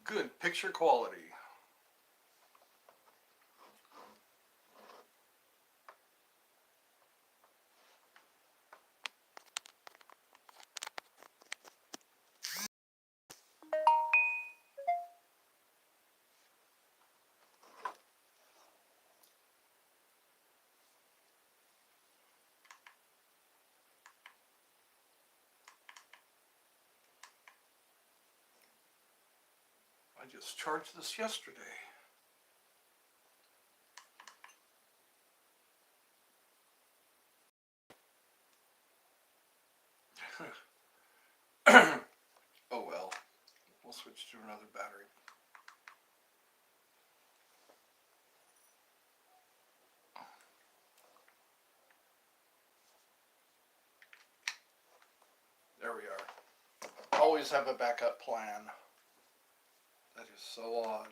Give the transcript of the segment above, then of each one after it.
Good picture quality. I just charged this yesterday. Oh well, we'll switch to another battery. There we are. Always have a backup plan. That is so odd.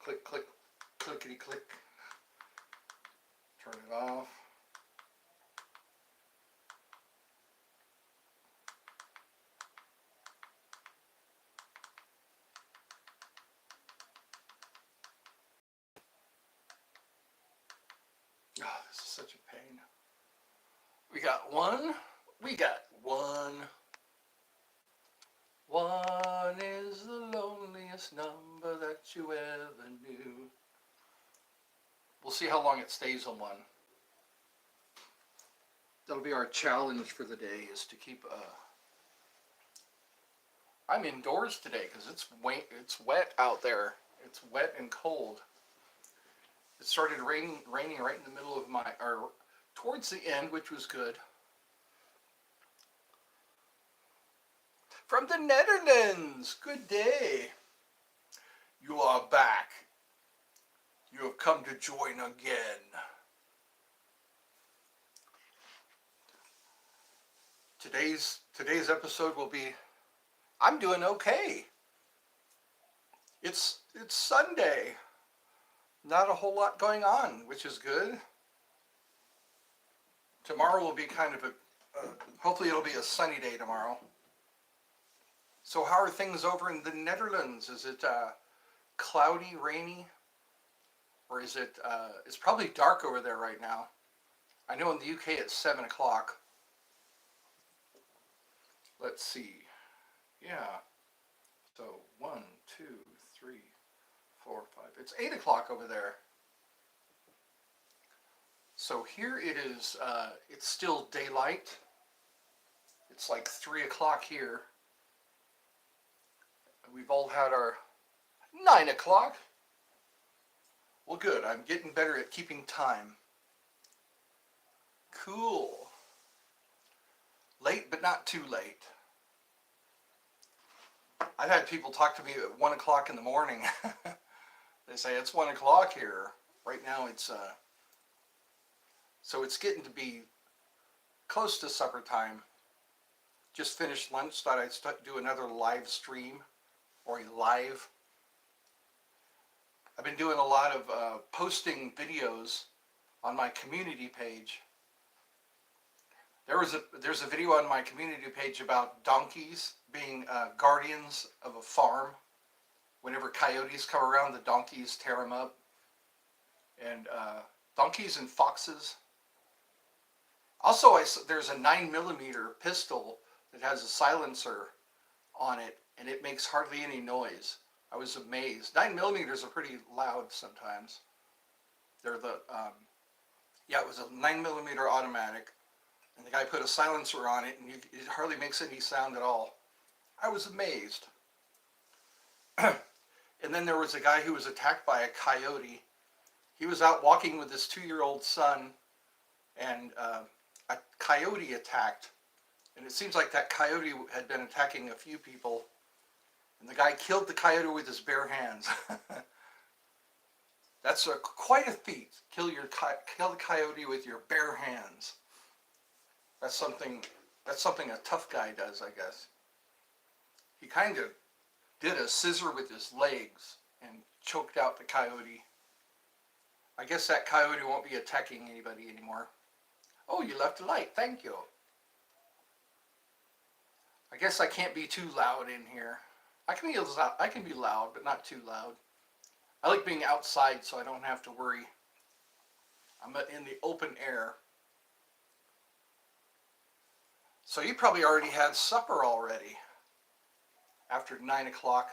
Click, click, clickety click. Turn it off. Oh, this is such a pain. We got one. We got one. One is the loneliest number that you ever knew. We'll see how long it stays on one. That'll be our challenge for the day, is to keep I'm indoors today because it's wet out there. It's wet and cold. It started raining right in the middle of or towards the end, which was good. From the Netherlands, good day. You are back. You have come to join again. Today's episode will be, I'm doing okay. It's Sunday. Not a whole lot going on, which is good. Tomorrow will be kind of hopefully it'll be a sunny day tomorrow. So how are things over in the Netherlands? Is it cloudy, rainy? Or is it, it's probably dark over there right now. I know in the UK it's 7 o'clock. Let's see. Yeah. So 1, 2, 3, 4, 5. It's 8 o'clock over there. So here it is, it's still daylight. It's like 3 o'clock here. We've all had our 9 o'clock. Well, good. I'm getting better at keeping time. Cool. Late, but not too late. I've had people talk to me at 1 o'clock in the morning. They say, it's 1 o'clock here. Right now it's, so it's getting to be close to supper time. Just finished lunch, thought I'd do another live stream, or a live. I've been doing a lot of posting videos on my community page. There's a video on my community page about donkeys being guardians of a farm. Whenever coyotes come around, the donkeys tear them up. And donkeys and foxes. Also, there's a 9mm pistol that has a silencer on it, and it makes hardly any noise. I was amazed. 9mm are pretty loud sometimes. They're the, yeah, it was a 9mm automatic. And the guy put a silencer on it, and it hardly makes any sound at all. I was amazed. And then there was a guy who was attacked by a coyote. He was out walking with his 2-year-old son, and a coyote attacked. And it seems like that coyote had been attacking a few people. And the guy killed the coyote with his bare hands. That's quite a feat. Kill the coyote with your bare hands. That's something a tough guy does, I guess. He kind of did a scissor with his legs and choked out the coyote. I guess that coyote won't be attacking anybody anymore. Oh, you left a light. Thank you. I guess I can't be too loud in here. I can be loud, but not too loud. I like being outside so I don't have to worry. I'm in the open air. So you probably already had supper already after 9 o'clock.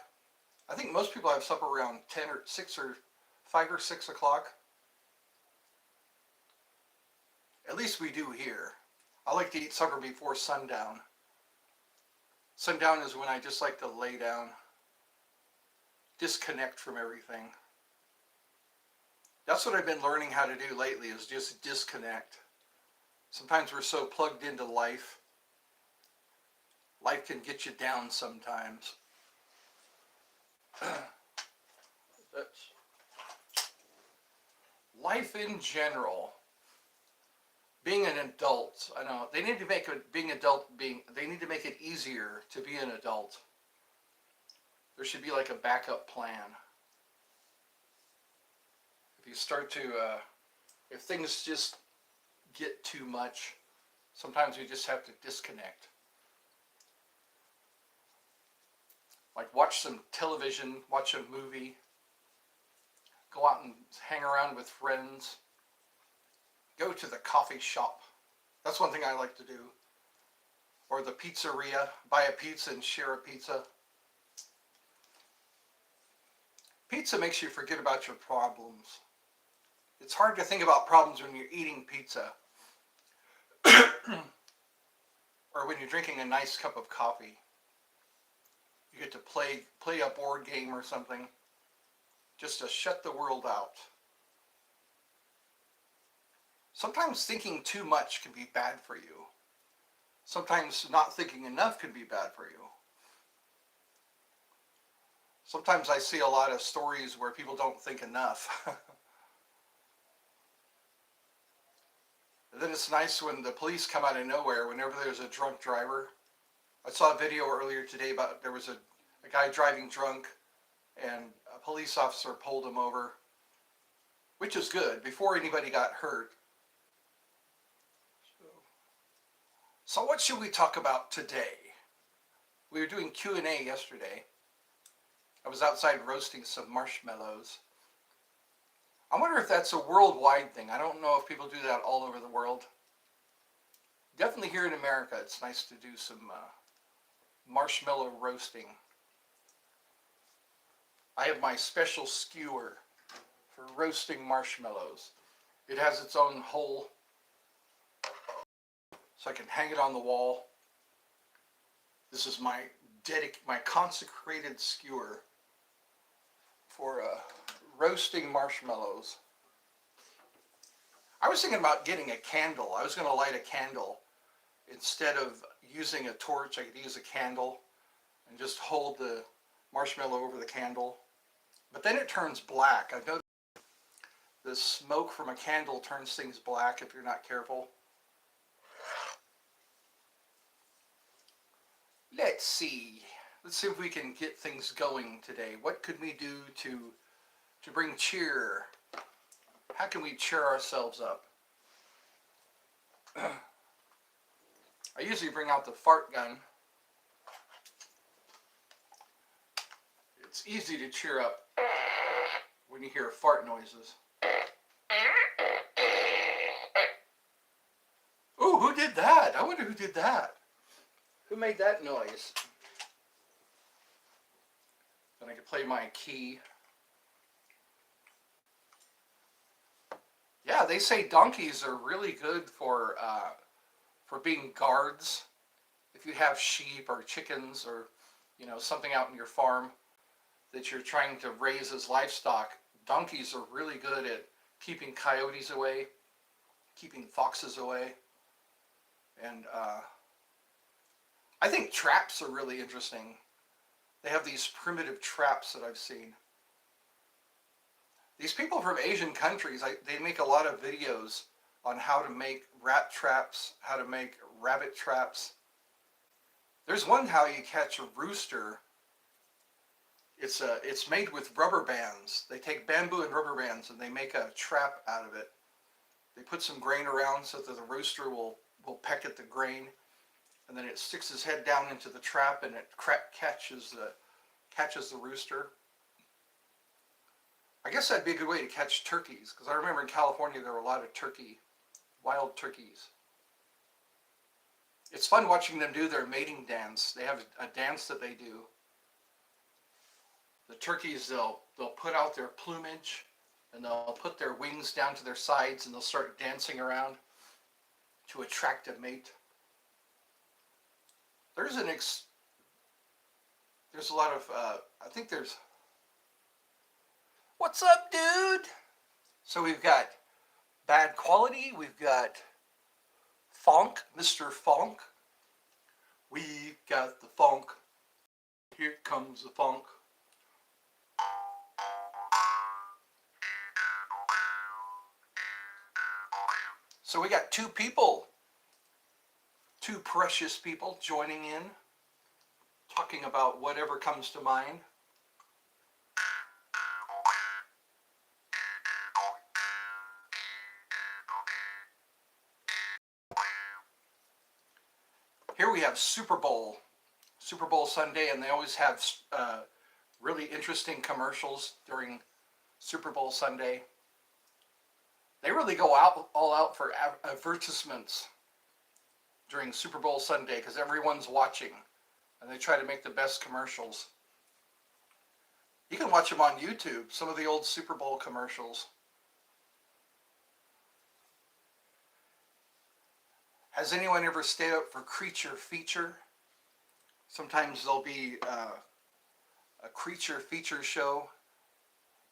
I think most people have supper around 10 or 6 or 5 or 6 o'clock. At least we do here. I like to eat supper before sundown. Sundown is when I just like to lay down, disconnect from everything. That's what I've been learning how to do lately, is just disconnect. Sometimes we're so plugged into life. Life can get you down sometimes. Life in general. Being an adult, I know they need to make they need to make it easier to be an adult. There should be like a backup plan. If you start to, if things just get too much, sometimes you just have to disconnect. Like watch some television, watch a movie, go out and hang around with friends. Go to the coffee shop. That's one thing I like to do. Or the pizzeria. Buy a pizza and share a pizza. Pizza makes you forget about your problems. It's hard to think about problems when you're eating pizza. Or when you're drinking a nice cup of coffee. You get to play a board game or something. Just to shut the world out. Sometimes thinking too much can be bad for you. Sometimes not thinking enough can be bad for you. Sometimes I see a lot of stories where people don't think enough. And then it's nice when the police come out of nowhere whenever there's a drunk driver. I saw a video earlier today about there was a guy driving drunk and a police officer pulled him over, which is good, before anybody got hurt. So what should we talk about today? We were doing Q&A yesterday. I was outside roasting some marshmallows. I wonder if that's a worldwide thing. I don't know if people do that all over the world. Definitely here in America, it's nice to do some marshmallow roasting. I have my special skewer for roasting marshmallows. It has its own hole, so I can hang it on the wall. This is my consecrated skewer for roasting marshmallows. I was thinking about getting a candle. I was going to light a candle. Instead of using a torch, I could use a candle and just hold the marshmallow over the candle. But then it turns black. I've noticed the smoke from a candle turns things black if you're not careful. Let's see if we can get things going today. What could we do to bring cheer? How can we cheer ourselves up? I usually bring out the fart gun. It's easy to cheer up when you hear fart noises. Ooh, who did that? I wonder who did that. Who made that noise? Then I can play my key. Yeah, they say donkeys are really good for being guards. If you have sheep or chickens or something out in your farm that you're trying to raise as livestock, donkeys are really good at keeping coyotes away, keeping foxes away, and I think traps are really interesting. They have these primitive traps that I've seen. These people from Asian countries, they make a lot of videos on how to make rat traps, how to make rabbit traps. There's one how you catch a rooster It's made with rubber bands. They take bamboo and rubber bands and they make a trap out of it. They put some grain around so that the rooster will peck at the grain, and then it sticks his head down into the trap and it catches the rooster. I guess that'd be a good way to catch turkeys, because I remember in California there were a lot of wild turkeys. It's fun watching them do their mating dance. They have a dance that they do. The turkeys, they'll put out their plumage and they'll put their wings down to their sides and they'll start dancing around to attract a mate. There's a lot of I think there's, what's up, dude? So we've got bad quality, we've got funk, Mr. Funk. We got the funk. Here comes the funk. So we got two precious people joining in, talking about whatever comes to mind. Here we have Super Bowl Sunday, and they always have really interesting commercials during Super Bowl Sunday. They really go all out for advertisements during Super Bowl Sunday because everyone's watching, and they try to make the best commercials. You can watch them on YouTube, some of the old Super Bowl commercials. Has anyone ever stayed up for Creature Feature? Sometimes there'll be a Creature Feature show,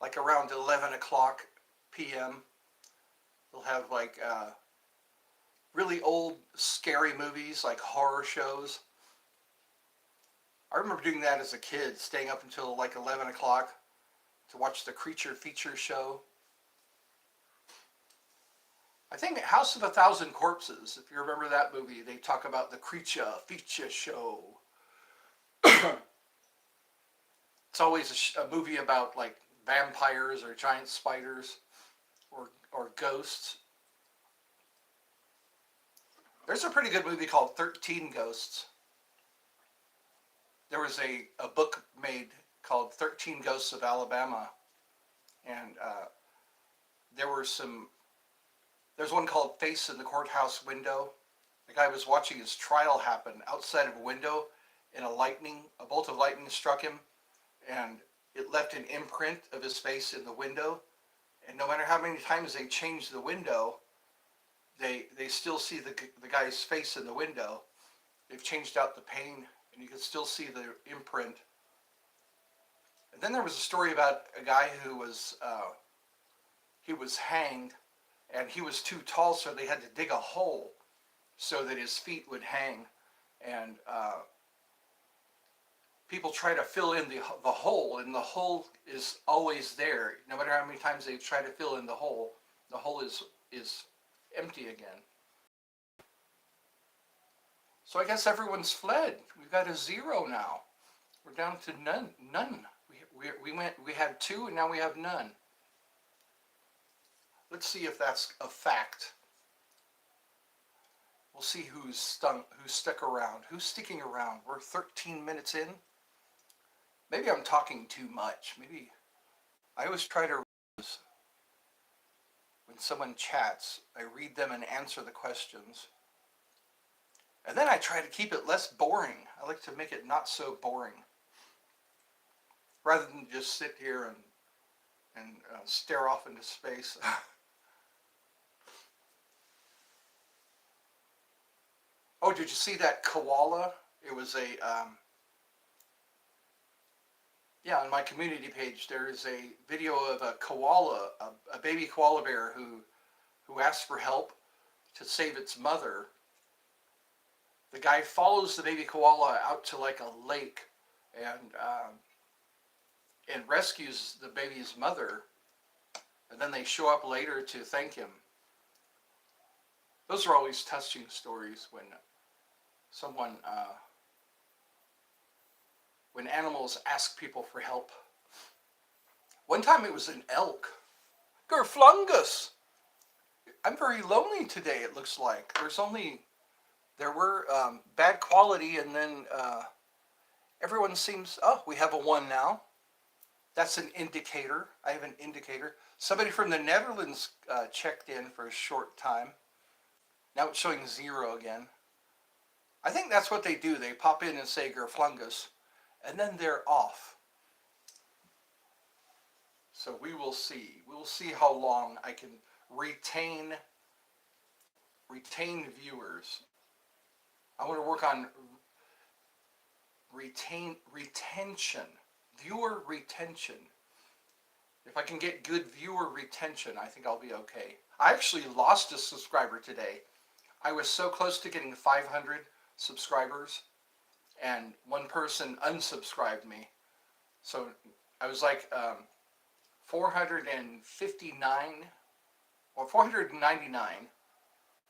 like around 11 o'clock p.m. They'll have like really old scary movies, like horror shows. I remember doing that as a kid, staying up until like 11 o'clock to watch the Creature Feature show. I think House of a Thousand Corpses, if you remember that movie, they talk about the Creature Feature show. It's always a movie about like vampires or giant spiders or ghosts. There's a pretty good movie called 13 Ghosts. There was a book made called 13 Ghosts of Alabama, and there's one called Face in the Courthouse Window. The guy was watching his trial happen outside of a window, and a bolt of lightning struck him, and it left an imprint of his face in the window. And no matter how many times they change the window, they still see the guy's face in the window. They've changed out the pane, and you can still see the imprint. And then there was a story about a guy who was he was hanged, and he was too tall, so they had to dig a hole so that his feet would hang. And people try to fill in the hole, and the hole is always there. No matter how many times they try to fill in the hole is empty again. So I guess everyone's fled. We've got a 0 now. We're down to none. We had 2 and now we have none. Let's see if that's a fact. We'll see who's stuck around. Who's sticking around? We're 13 minutes in. Maybe I'm talking too much. Maybe I always try to, when someone chats, I read them and answer the questions. And then I try to keep it less boring. I like to make it not so boring. Rather than just sit here and stare off into space. Oh, did you see that koala? It was on my community page, there is a video of a koala, a baby koala bear who asked for help to save its mother. The guy follows the baby koala out to like a lake and rescues the baby's mother, and then they show up later to thank him. Those are always touching stories when someone when animals ask people for help. One time it was an elk. Gerflungus! I'm very lonely today, it looks like. There were bad quality, and then everyone seems, oh, we have a 1 now. That's an indicator. I have an indicator. Somebody from the Netherlands checked in for a short time. Now it's showing 0 again. I think that's what they do. They pop in and say Gerflungus, and then they're off. So we will see. We will see how long I can retain viewers. I want to work on retention, viewer retention. If I can get good viewer retention, I think I'll be okay. I actually lost a subscriber today. I was so close to getting 500 subscribers, and one person unsubscribed me. So I was like 459 or 499,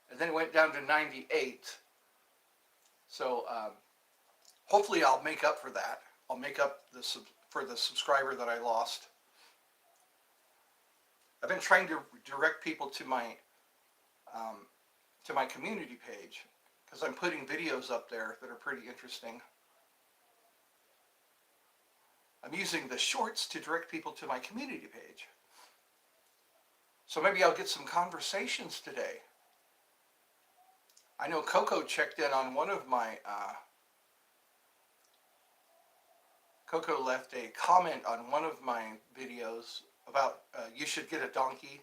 and then it went down to 98. So hopefully I'll make up for that. I'll make up for the subscriber that I lost. I've been trying to direct people to my community page, because I'm putting videos up there that are pretty interesting. I'm using the shorts to direct people to my community page. So maybe I'll get some conversations today. I know Coco checked in on one of my, Coco left a comment on one of my videos about you should get a donkey.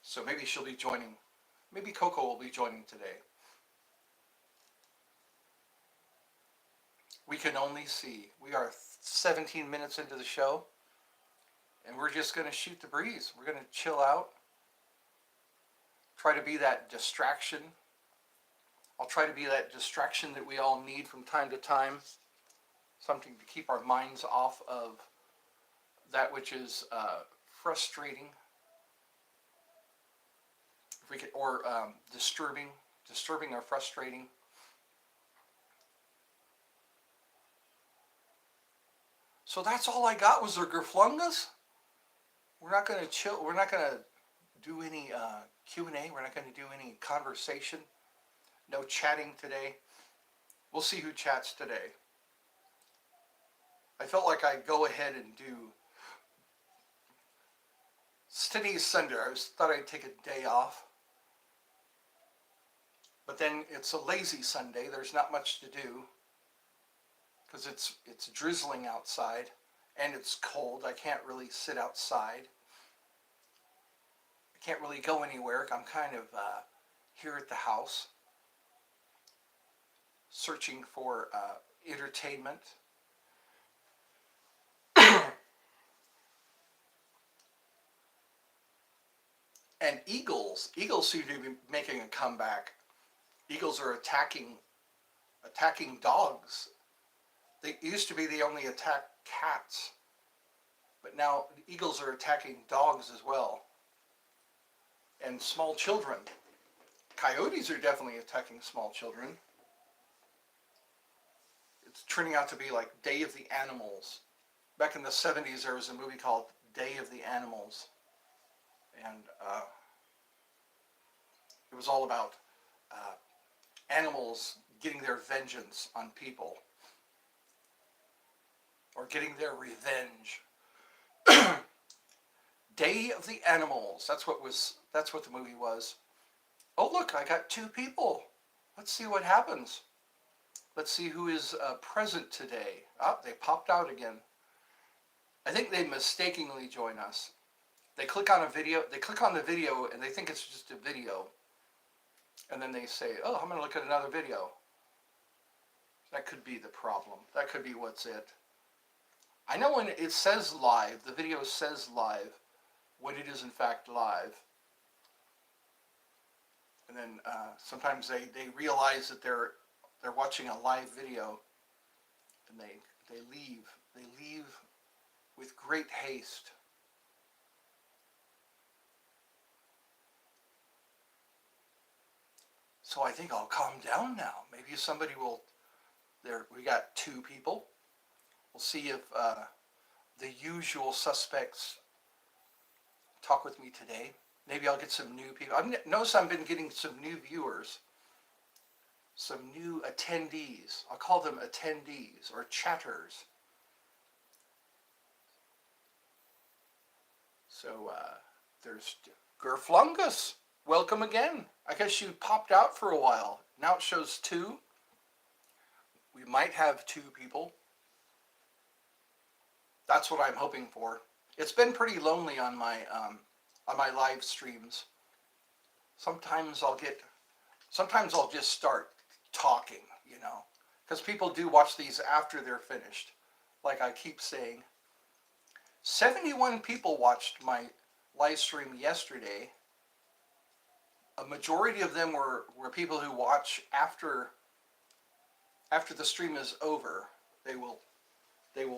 So maybe she'll be joining. Maybe Coco will be joining today. We can only see. We are 17 minutes into the show, and we're just going to shoot the breeze. We're going to chill out. Try to be that distraction. I'll try to be that distraction that we all need from time to time. Something to keep our minds off of that which is frustrating. If we could, or disturbing or frustrating. So that's all I got was the Gerflungus. We're not going to chill. We're not going to do any Q&A. We're not going to do any conversation. No chatting today. We'll see who chats today. I felt like I'd go ahead and do... Today's Sunday. I thought I'd take a day off. But then it's a lazy Sunday. There's not much to do, because it's drizzling outside and it's cold. I can't really sit outside. I can't really go anywhere. I'm kind of here at the house, searching for entertainment. And eagles seem to be making a comeback. Eagles are attacking dogs. They used to be they only attack cats, but now eagles are attacking dogs as well, and small children. Coyotes are definitely attacking small children. It's turning out to be like Day of the Animals. Back in the 70s, there was a movie called Day of the Animals, and it was all about animals getting their vengeance on people, or getting their revenge. Day of the Animals. That's what the movie was. Oh look, I got 2 people. Let's see what happens. Let's see who is present today. Oh, they popped out again. I think they mistakenly join us. They click on a video. They click on the video and they think it's just a video. And then they say, oh, I'm going to look at another video. That could be the problem. That could be what's it. I know when it says live, the video says live, when it is in fact live. And then sometimes they realize that they're watching a live video, and they leave. They leave with great haste. So I think I'll calm down now. Maybe somebody will. We got 2 people. We'll see if the usual suspects talk with me today. Maybe I'll get some new people. I've noticed I've been getting some new viewers, some new attendees. I'll call them attendees or chatters. So there's Gerflungus. Welcome again. I guess you popped out for a while. Now it shows 2. We might have 2 people. That's what I'm hoping for. It's been pretty lonely on my live streams. Sometimes I'll just start talking, because people do watch these after they're finished. Like I keep saying, 71 people watched my live stream yesterday. A majority of them were people who watch after the stream is over. They will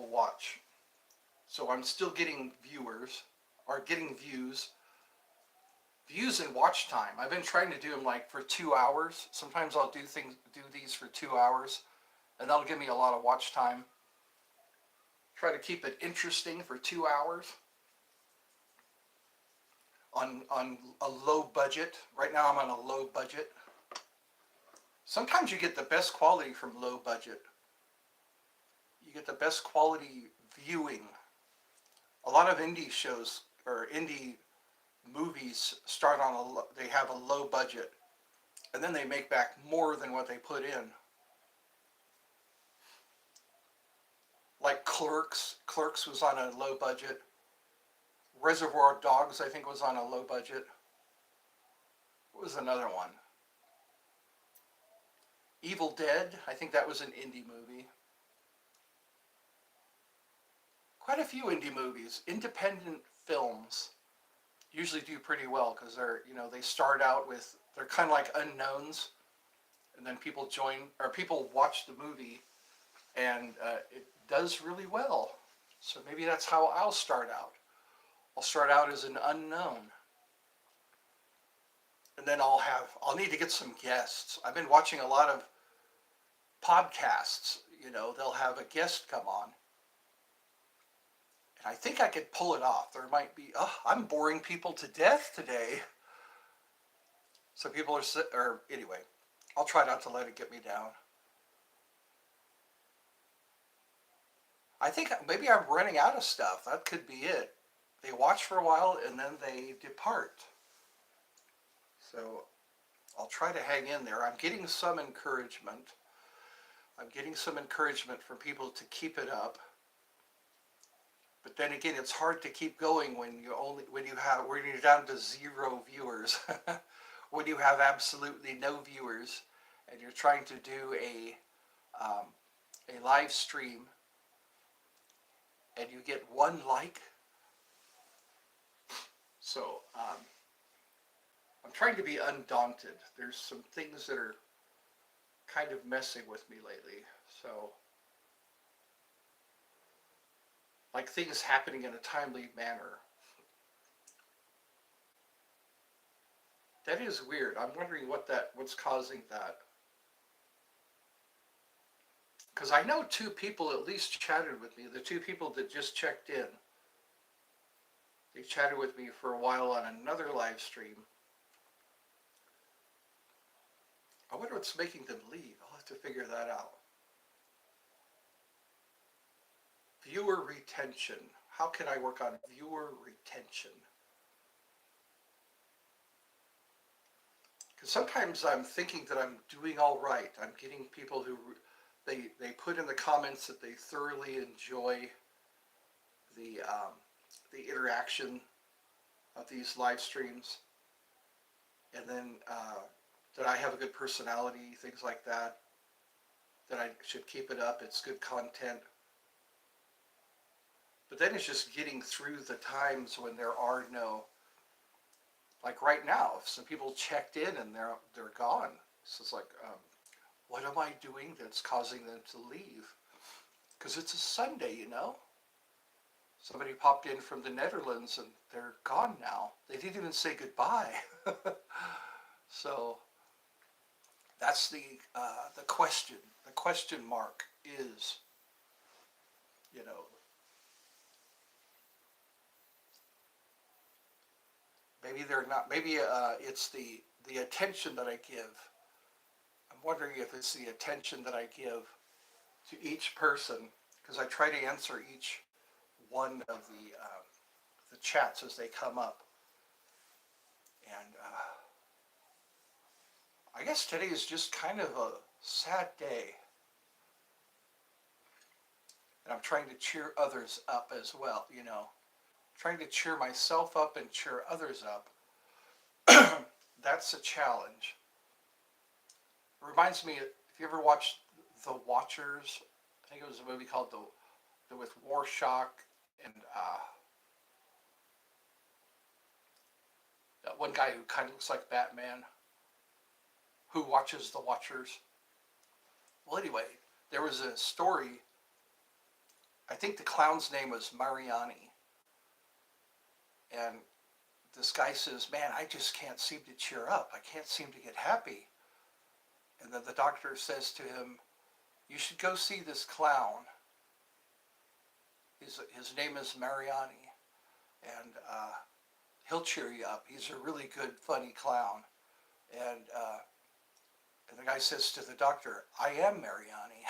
watch. So I'm still getting viewers, or getting views and watch time. I've been trying to do them like for 2 hours. Sometimes I'll do these for 2 hours, and that'll give me a lot of watch time. Try to keep it interesting for 2 hours on a low budget. Right now I'm on a low budget. Sometimes you get the best quality from low budget. You get the best quality viewing. A lot of indie shows or indie movies start on they have a low budget, and then they make back more than what they put in. Like Clerks was on a low budget. Reservoir Dogs, I think, was on a low budget. What was another one? Evil Dead, I think that was an indie movie. Quite a few indie movies, independent films, usually do pretty well because they start out with, they're kind of like unknowns, and then people watch the movie, and it does really well. So maybe that's how I'll start out. I'll start out as an unknown, and then I'll need to get some guests. I've been watching a lot of podcasts. They'll have a guest come on. I think I could pull it off. There might be, I'm boring people to death today. So people anyway, I'll try not to let it get me down. I think maybe I'm running out of stuff. That could be it. They watch for a while and then they depart. So I'll try to hang in there. I'm getting some encouragement. I'm getting some encouragement from people to keep it up. But then again, it's hard to keep going when you're down to 0 viewers. When you have absolutely no viewers, and you're trying to do a live stream, and you get 1 like. So I'm trying to be undaunted. There's some things that are kind of messing with me lately. So, like things happening in a timely manner. That is weird. I'm wondering what's causing that. Because I know 2 people at least chatted with me. The 2 people that just checked in. They chatted with me for a while on another live stream. I wonder what's making them leave. I'll have to figure that out. Viewer retention. How can I work on viewer retention? Because sometimes I'm thinking that I'm doing all right. I'm getting people who they put in the comments that they thoroughly enjoy the interaction of these live streams, and then that I have a good personality, things like that. That I should keep it up. It's good content. But then it's just getting through the times when there are no, like right now, if some people checked in and they're gone. So it's like, what am I doing that's causing them to leave? Because it's a Sunday, Somebody popped in from the Netherlands and they're gone now. They didn't even say goodbye. So that's the question. The question mark is, You know, maybe they're not. Maybe it's the attention that I give. I'm wondering if it's the attention that I give to each person, because I try to answer each one of the chats as they come up. And I guess today is just kind of a sad day. And I'm trying to cheer others up as well, you know. Trying to cheer myself up and cheer others up. That's a challenge. It reminds me, if you ever watched The Watchers, I think it was a movie called the with Rorschach and that one guy who kind of looks like Batman, who watches The Watchers. Well, anyway, there was a story. I think the clown's name was Mariani, and this guy says, "Man, I just can't seem to cheer up. I can't seem to get happy." And then the doctor says to him, "You should go see this clown. His name is Mariani, and he'll cheer you up. He's a really good, funny clown." And the guy says to the doctor, "I am Mariani."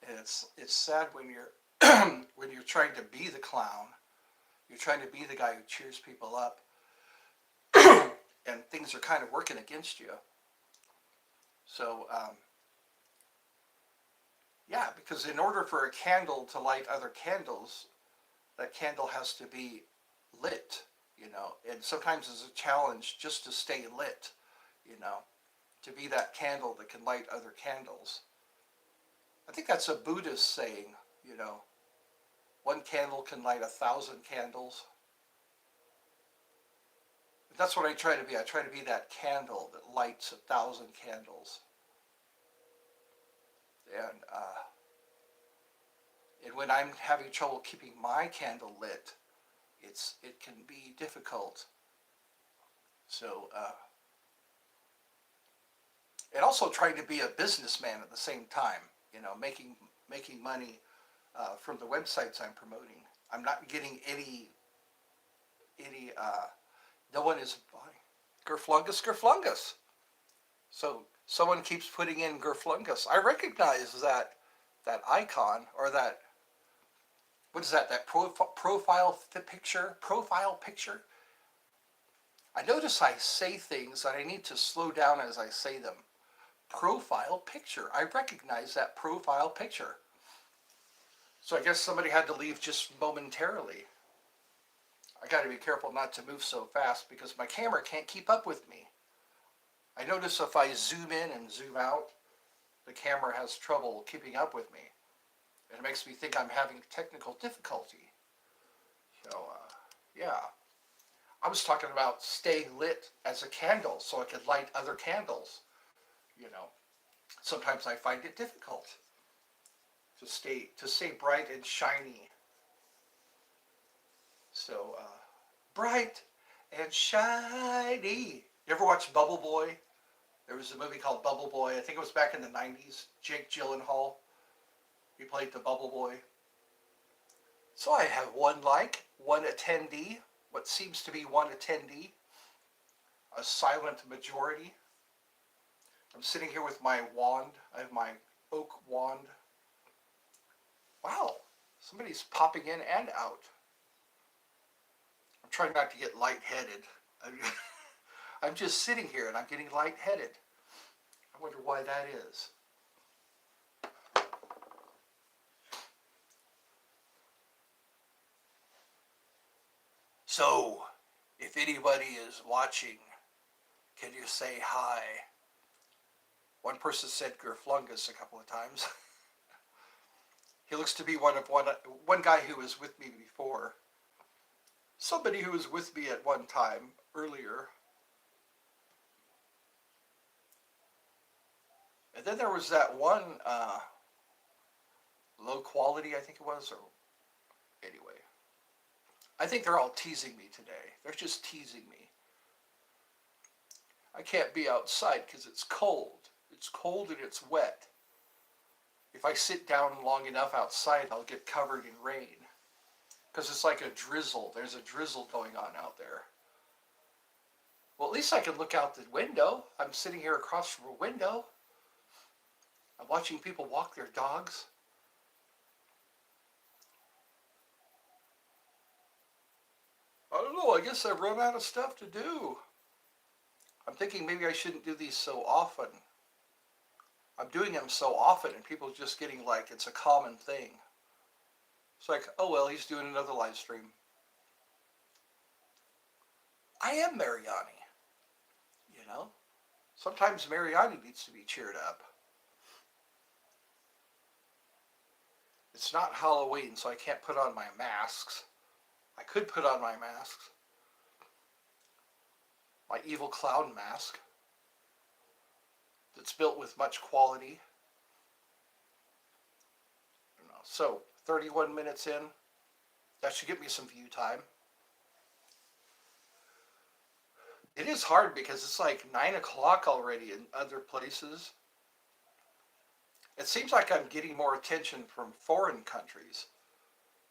And it's sad when you're when you're trying to be the clown. You're trying to be the guy who cheers people up, and things are kind of working against you. So, yeah, because in order for a candle to light other candles, that candle has to be lit, you know. And sometimes it's a challenge just to stay lit, you know, to be that candle that can light other candles. I think that's a Buddhist saying, you know, one candle can light 1,000 candles. That's what I try to be. I try to be that candle that lights 1,000 candles. And and when I'm having trouble keeping my candle lit, it can be difficult. So and also trying to be a businessman at the same time. You know, making money from the websites I'm promoting. I'm not getting any. No one is buying Gerflungus, Gerflungus. So someone keeps putting in Gerflungus. I recognize that icon, or that, what is that? That profile picture. I notice I say things that I need to slow down as I say them. Profile picture. I recognize that profile picture. So I guess somebody had to leave just momentarily. I got to be careful not to move so fast because my camera can't keep up with me. I notice if I zoom in and zoom out, the camera has trouble keeping up with me. It makes me think I'm having technical difficulty. So, yeah. I was talking about staying lit as a candle so I could light other candles. You know, sometimes I find it difficult to stay bright and shiny. So, bright and shiny. You ever watch Bubble Boy? There was a movie called Bubble Boy. I think it was back in the 90s. Jake Gyllenhaal. He played the Bubble Boy. So I have one like, one attendee, what seems to be one attendee, a silent majority. I'm sitting here with my wand. I have my oak wand. Wow, somebody's popping in and out. I'm trying not to get lightheaded. I'm just sitting here and I'm getting lightheaded. I wonder why that is. So, if anybody is watching, can you say hi? One person said Gerflungus a couple of times. He looks to be one guy who was with me before. Somebody who was with me at one time earlier. And then there was that one low quality, I think it was, or anyway. I think they're all teasing me today. They're just teasing me. I can't be outside because it's cold. It's cold and it's wet. if I sit down long enough outside, I'll get covered in rain. Because it's like a drizzle. There's a drizzle going on out there. Well, at least I can look out the window. I'm sitting here across from a window. I'm watching people walk their dogs. I don't know, I guess I've run out of stuff to do. I'm thinking maybe I shouldn't do these so often. I'm doing them so often and people just getting like it's a common thing. It's like, oh well, he's doing another live stream. I am Mariani, you know? Sometimes Mariani needs to be cheered up. It's not Halloween, so I can't put on my masks. I could put on my masks. My evil clown mask. That's built with much quality. So, 31 minutes in. That should give me some view time. It is hard because it's like 9 o'clock already in other places. It seems like I'm getting more attention from foreign countries,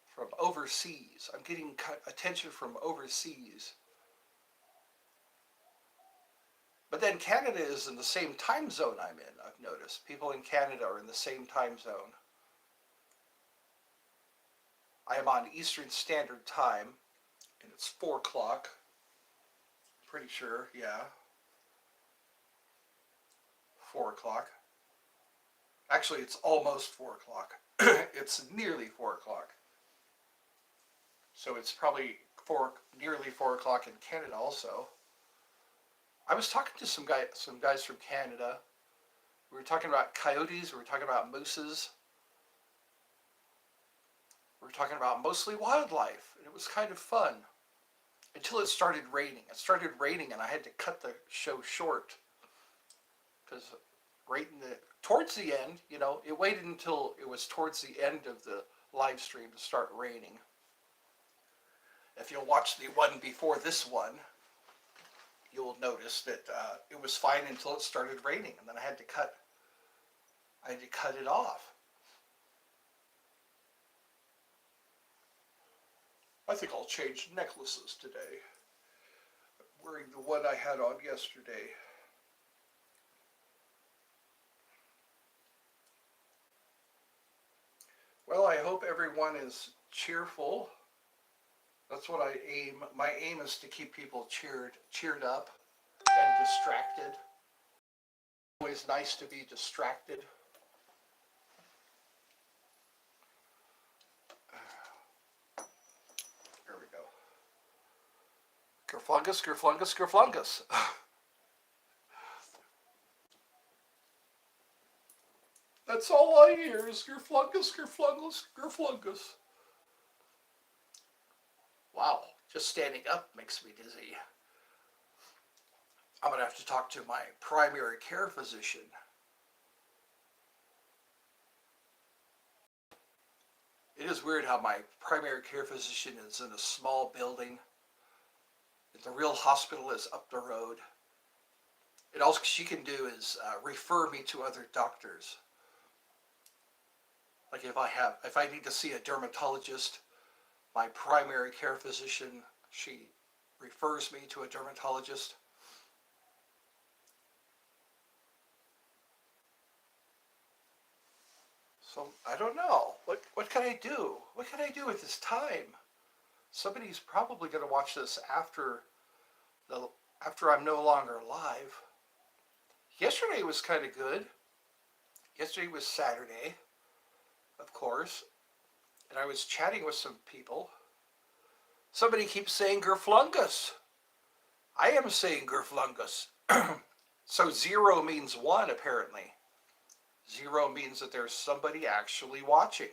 from overseas. I'm getting attention from overseas. But then Canada is in the same time zone I'm in, I've noticed. People in Canada are in the same time zone. I am on Eastern Standard Time, and it's 4 o'clock. Pretty sure, yeah. 4 o'clock. Actually, it's almost 4 o'clock. It's nearly 4 o'clock. So it's probably nearly 4 o'clock in Canada also. I was talking to some guys from Canada. We were talking about coyotes, we were talking about mooses. We were talking about mostly wildlife, and it was kind of fun. Until it started raining. It started raining and I had to cut the show short. Because towards the end, you know, it waited until it was towards the end of the live stream to start raining. If you'll watch the one before this one, you'll notice that it was fine until it started raining, and then I had to cut it off. I think I'll change necklaces today. I'm wearing the one I had on yesterday. Well, I hope everyone is cheerful. That's what I aim. My aim is to keep people cheered up and distracted. It's always nice to be distracted. Here we go. Gerflungus, Gerflungus, Gerflungus. That's all I hear is Gerflungus, Gerflungus, Gerflungus. Wow, just standing up makes me dizzy. I'm going to have to talk to my primary care physician. It is weird how my primary care physician is in a small building. The real hospital is up the road. And all she can do is refer me to other doctors. Like if I need to see a dermatologist, my primary care physician, she refers me to a dermatologist. So I don't know. What can I do? What can I do at this time? Somebody's probably going to watch this after I'm no longer alive. Yesterday was kind of good. Yesterday was Saturday, of course, and I was chatting with some people. Somebody keeps saying Gerflungus. I am saying Gerflungus. So 0 means 1, apparently. 0 means that there's somebody actually watching.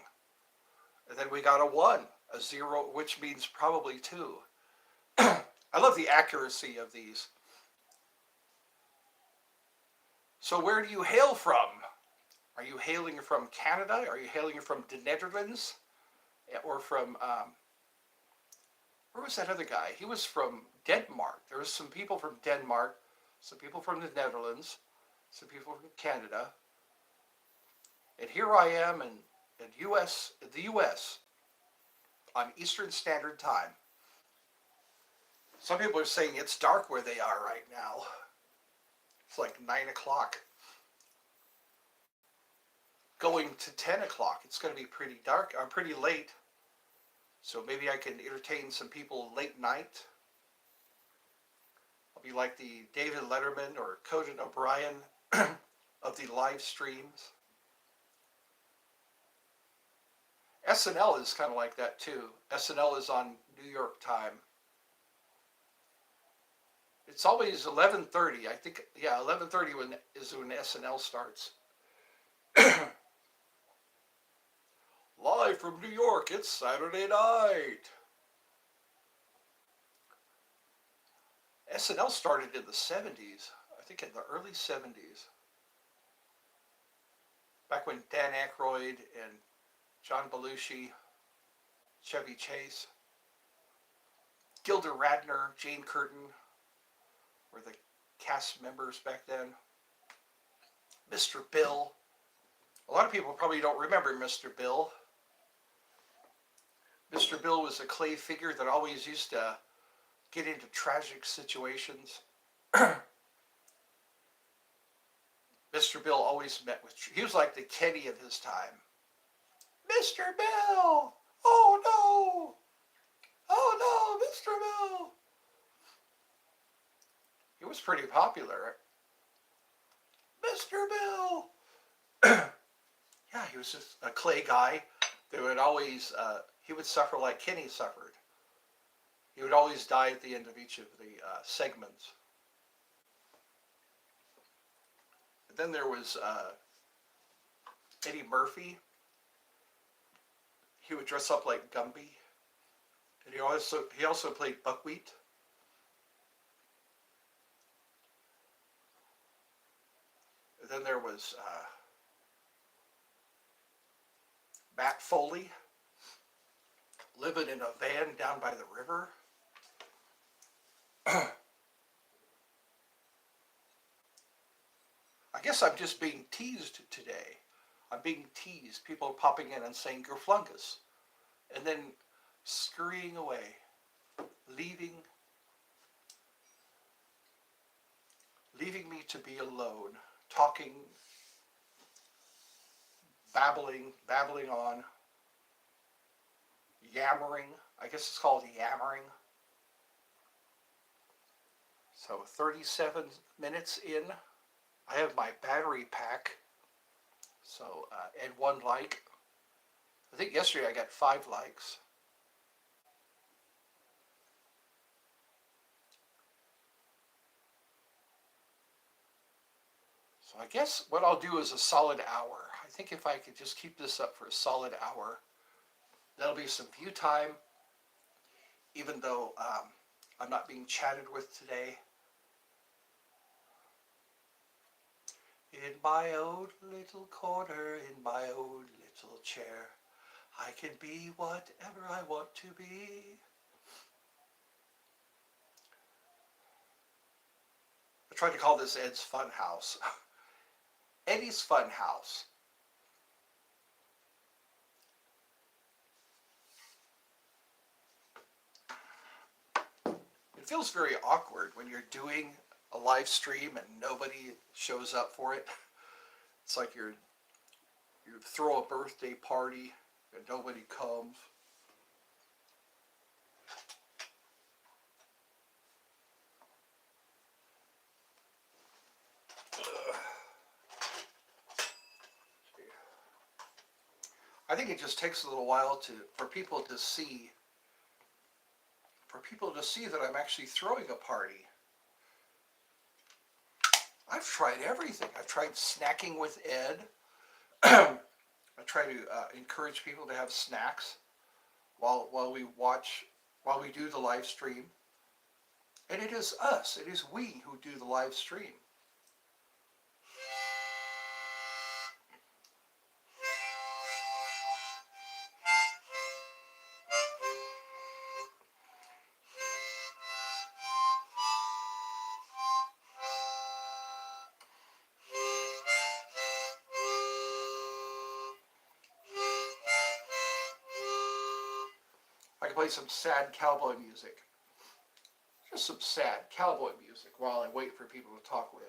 And then we got a 1, a 0, which means probably 2. I love the accuracy of these. So where do you hail from? Are you hailing from Canada? Are you hailing from the Netherlands? Or from, where was that other guy? He was from Denmark. There was some people from Denmark, some people from the Netherlands, some people from Canada. And here I am in the US on Eastern Standard Time. Some people are saying it's dark where they are right now. It's like 9 o'clock. Going to 10 o'clock. It's going to be pretty dark. I'm pretty late. So maybe I can entertain some people late night. I'll be like the David Letterman or Conan O'Brien of the live streams. SNL is kind of like that too. SNL is on New York time. It's always 11:30. I think, yeah, 11:30 is when SNL starts. Live from New York, it's Saturday night. SNL started in the 70s. I think in the early 70s. Back when Dan Aykroyd and John Belushi, Chevy Chase, Gilda Radner, Jane Curtin were the cast members back then. Mr. Bill. A lot of people probably don't remember Mr. Bill. Mr. Bill was a clay figure that always used to get into tragic situations. Mr. Bill always met with, he was like the Kenny of his time. Mr. Bill! Oh no! Oh no, Mr. Bill! He was pretty popular. Mr. Bill! Yeah, he was just a clay guy that would always, he would suffer like Kenny suffered. He would always die at the end of each of the segments. And then there was Eddie Murphy. He would dress up like Gumby. And he also played Buckwheat. And then there was Matt Foley, living in a van down by the river. I guess I'm just being teased today. I'm being teased. People are popping in and saying Gerflungus, and then scurrying away, leaving me to be alone, talking, babbling on, yammering. I guess it's called yammering. So 37 minutes in, I have my battery pack. So, and 1 like. I think yesterday I got 5 likes. So I guess what I'll do is a solid hour. I think if I could just keep this up for a solid hour, that'll be some view time, even though I'm not being chatted with today. In my own little corner, in my own little chair, I can be whatever I want to be. I tried to call this Ed's Fun House. Eddie's Fun House. It feels very awkward when you're doing a live stream and nobody shows up for it. It's like you throw a birthday party and nobody comes. I think it just takes a little while for people to see that I'm actually throwing a party. I've tried everything. I've tried snacking with Ed. I try to encourage people to have snacks while we do the live stream. And it is us, it is we who do the live stream. can play some sad cowboy music. Just some sad cowboy music while I wait for people to talk with.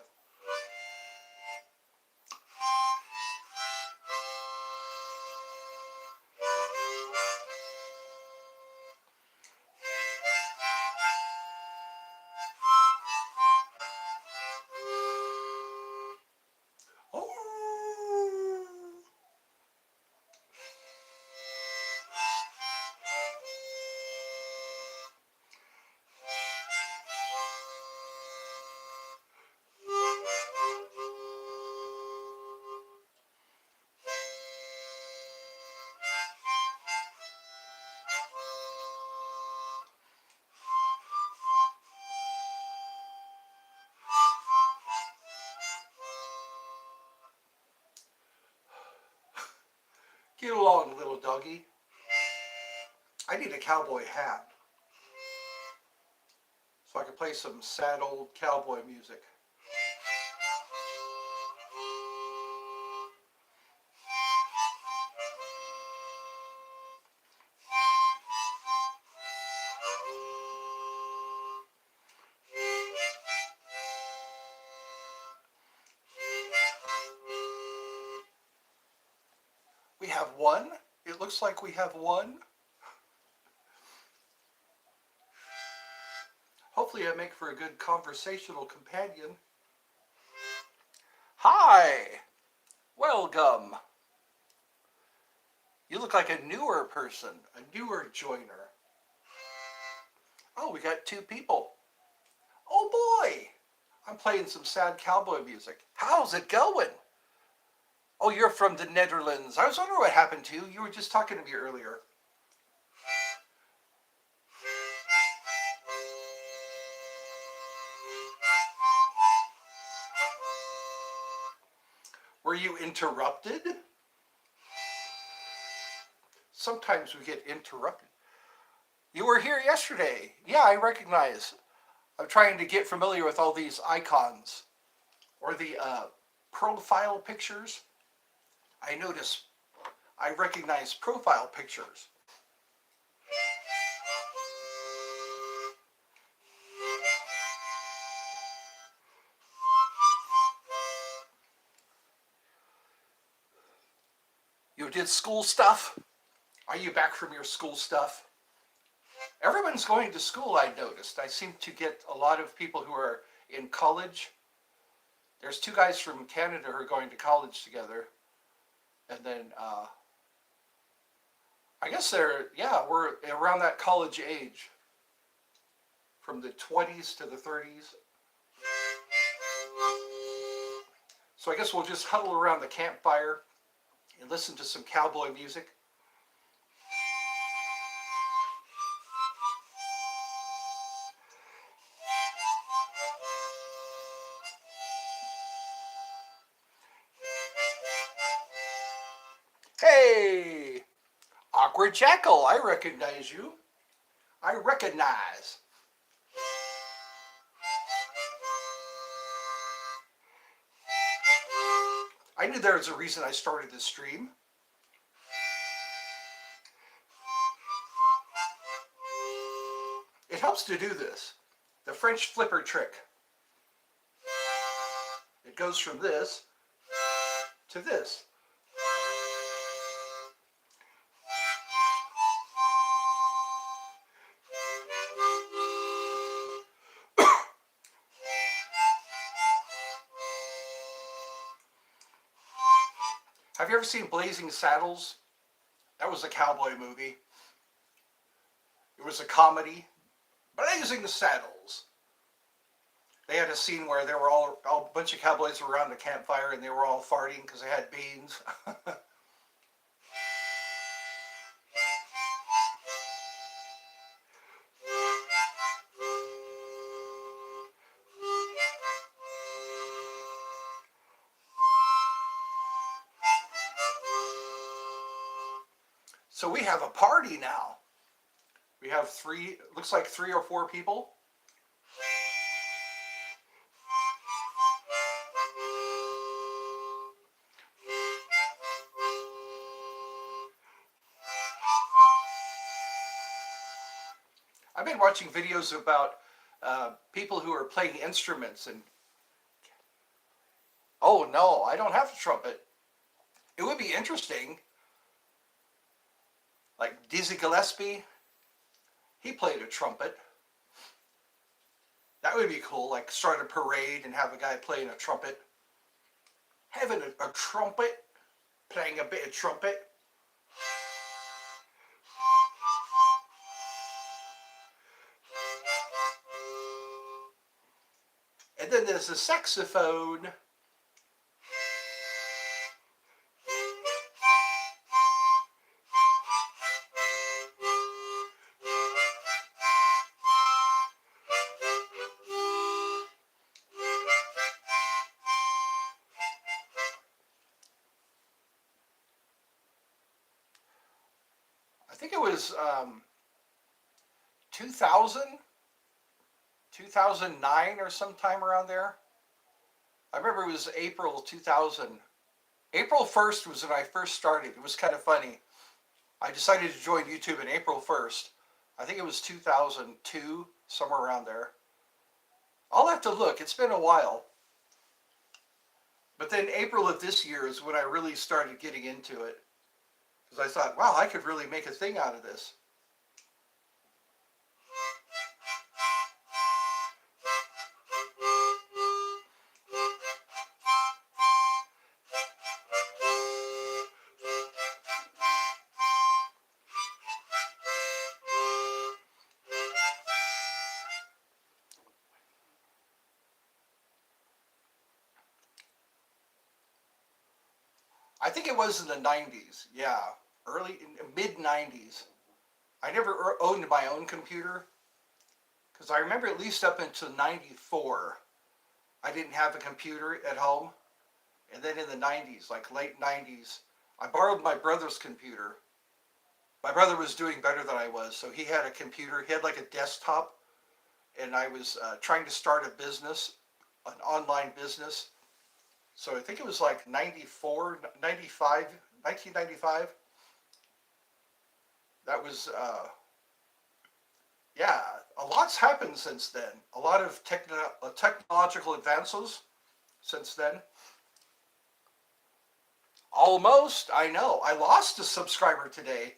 Oh. Get along, little doggy. I need a cowboy hat so I can play some sad old cowboy music. We have one. It looks like we have one. Hopefully I make for a good conversational companion. Hi! Welcome! You look like a newer person, a newer joiner. Oh, we got two people. Oh boy! I'm playing some sad cowboy music. How's it going? Oh, you're from the Netherlands. I was wondering what happened to you. You were just talking to me earlier. Were you interrupted? Sometimes we get interrupted. You were here yesterday. Yeah, I recognize. I'm trying to get familiar with all these icons or the profile pictures. I recognize profile pictures. You did school stuff? Are you back from your school stuff? Everyone's going to school, I noticed. I seem to get a lot of people who are in college. There's two guys from Canada who are going to college together. And then, I guess we're around that college age. From the 20s to the 30s. So I guess we'll just huddle around the campfire and listen to some cowboy music. Hey! Awkward Jackal, I recognize you. I recognize. I knew there was a reason I started this stream. It helps to do this. The French flipper trick. It goes from this to this. Have you ever seen Blazing Saddles? That was a cowboy movie. It was a comedy. Blazing Saddles. They had a scene where there were all a bunch of cowboys around the campfire and they were all farting because they had beans. So we have a party now. We have looks like 3 or 4 people. I've been watching videos about people who are playing instruments, and oh no, I don't have a trumpet. It would be interesting. Like Dizzy Gillespie, he played a trumpet. That would be cool. Like start a parade and have a guy playing a trumpet. Having a trumpet, playing a bit of trumpet. And then there's the saxophone. I think it was 2000, 2009 or sometime around there. I remember it was April 2000. April 1st was when I first started. It was kind of funny. I decided to join YouTube in April 1st. I think it was 2002, somewhere around there. I'll have to look. It's been a while. But then April of this year is when I really started getting into it. Because I thought, wow, I could really make a thing out of this. I think it was in the 90s. Yeah, early, mid 90s. I never owned my own computer because I remember at least up until 94, I didn't have a computer at home. And then in the 90s, like late 90s, I borrowed my brother's computer. My brother was doing better than I was, so he had a computer. He had like a desktop, and I was trying to start a business, an online business. So I think it was like 94, 95, 1995. That was, yeah, a lot's happened since then. A lot of technological advances since then. Almost, I know. I lost a subscriber today.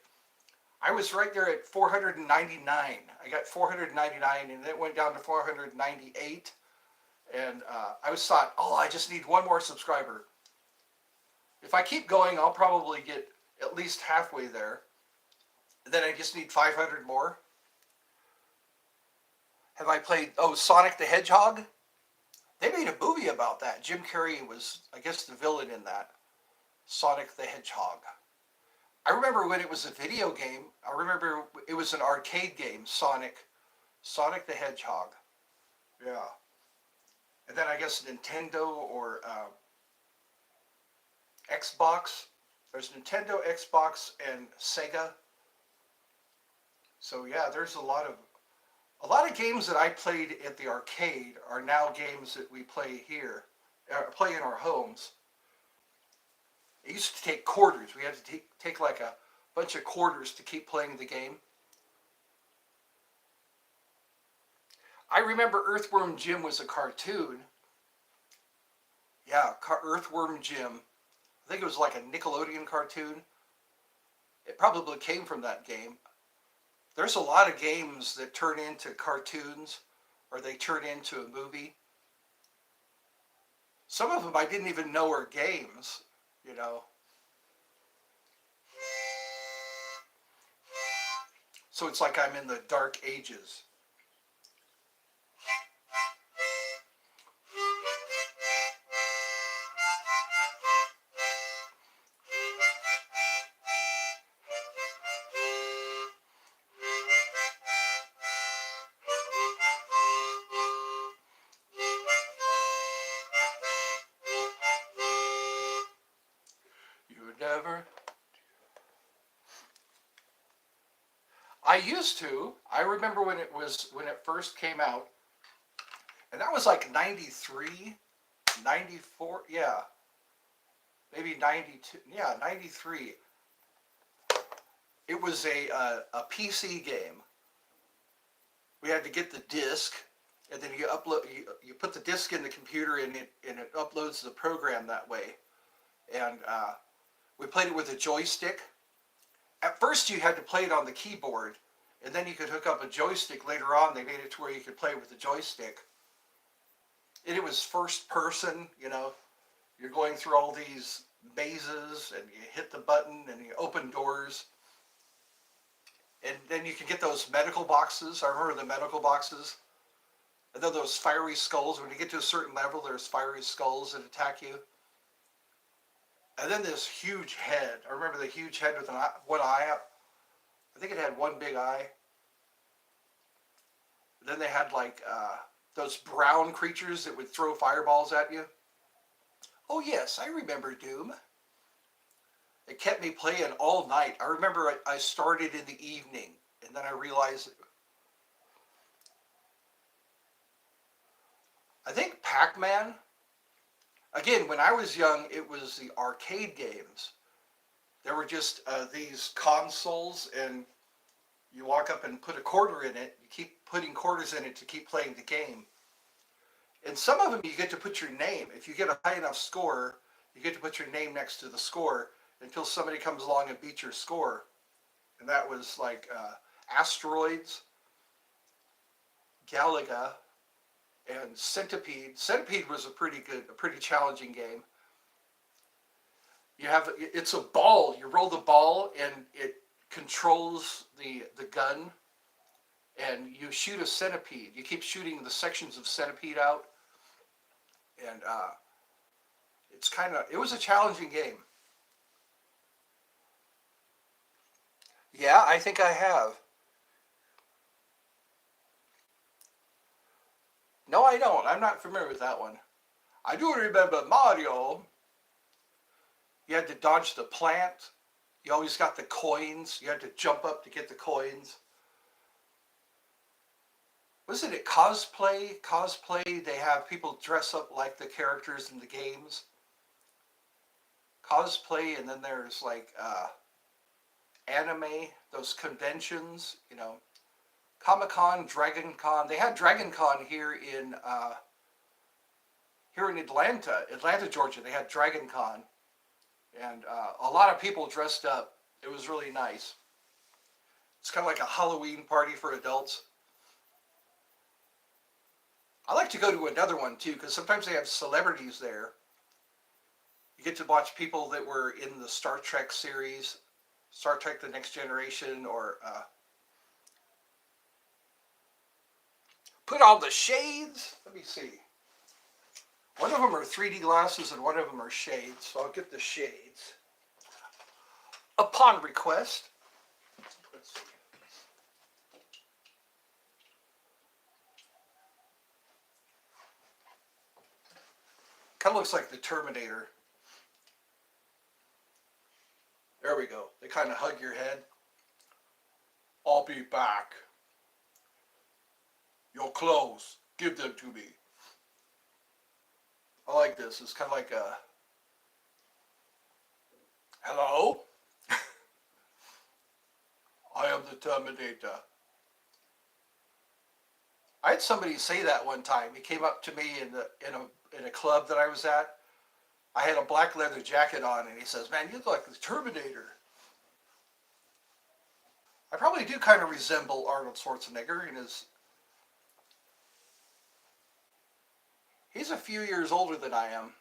I was right there at 499. I got 499 and it went down to 498. And I was thought, oh, I just need one more subscriber. If I keep going, I'll probably get at least halfway there. And then I just need 500 more. Have I played, oh, Sonic the Hedgehog? They made a movie about that. Jim Carrey was, I guess, the villain in that. Sonic the Hedgehog. I remember when it was a video game. I remember it was an arcade game, Sonic the Hedgehog. Yeah. And then I guess Nintendo or Xbox. There's Nintendo, Xbox, and Sega. So yeah, there's a lot of games that I played at the arcade are now games that we play here, play in our homes. It used to take quarters. We had to take like a bunch of quarters to keep playing the game. I remember Earthworm Jim was a cartoon. Yeah, Earthworm Jim. I think it was like a Nickelodeon cartoon. It probably came from that game. There's a lot of games that turn into cartoons or they turn into a movie. Some of them I didn't even know were games, you know. So it's like I'm in the dark ages. You never. I used to. I remember when it first came out, and that was like 93, 94. Yeah, maybe 92. Yeah, 93. It was a PC game. We had to get the disc, and then you put the disc in the computer, and it uploads the program that way. And we played it with a joystick. At first, you had to play it on the keyboard, and then you could hook up a joystick. Later on, they made it to where you could play with the joystick. And it was first person, you know. You're going through all these mazes, and you hit the button, and you open doors. And then you can get those medical boxes. I remember the medical boxes. And then those fiery skulls. When you get to a certain level, there's fiery skulls that attack you. And then this huge head. I remember the huge head with one eye out. I think it had one big eye. Then they had like those brown creatures that would throw fireballs at you. Oh yes, I remember Doom. It kept me playing all night. I remember I started in the evening, and then I realized, I think Pac-Man, again, when I was young, it was the arcade games. There were just these consoles, and you walk up and put a quarter in it. You keep putting quarters in it to keep playing the game. And some of them you get to put your name. If you get a high enough score, you get to put your name next to the score until somebody comes along and beats your score. And that was like Asteroids, Galaga, and Centipede. Centipede was a pretty challenging game. It's a ball. You roll the ball, and it controls the gun, and you shoot a centipede. You keep shooting the sections of centipede out, and it was a challenging game. Yeah, I think I have. No, I don't. I'm not familiar with that one. I do remember Mario. You had to dodge the plant. You always got the coins. You had to jump up to get the coins. Wasn't it cosplay? Cosplay, they have people dress up like the characters in the games. Cosplay, and then there's like anime, those conventions, you know. Comic-Con, Dragon Con. They had Dragon Con here in Atlanta, Georgia. They had Dragon Con. And a lot of people dressed up. It was really nice. It's kind of like a Halloween party for adults. I like to go to another one too, because sometimes they have celebrities there. You get to watch people that were in the Star Trek series, Star Trek The Next Generation, or put on the shades. Let me see. One of them are 3D glasses and one of them are shades, so I'll get the shades. Upon request. Let's see. Kind of looks like the Terminator. There we go. They kind of hug your head. I'll be back. Your clothes, give them to me. I like this. It's kind of like a, hello? I am the Terminator. I had somebody say that one time. He came up to me in a club that I was at. I had a black leather jacket on, and he says, "Man, you look like the Terminator." I probably do kind of resemble Arnold Schwarzenegger in his. He's a few years older than I am.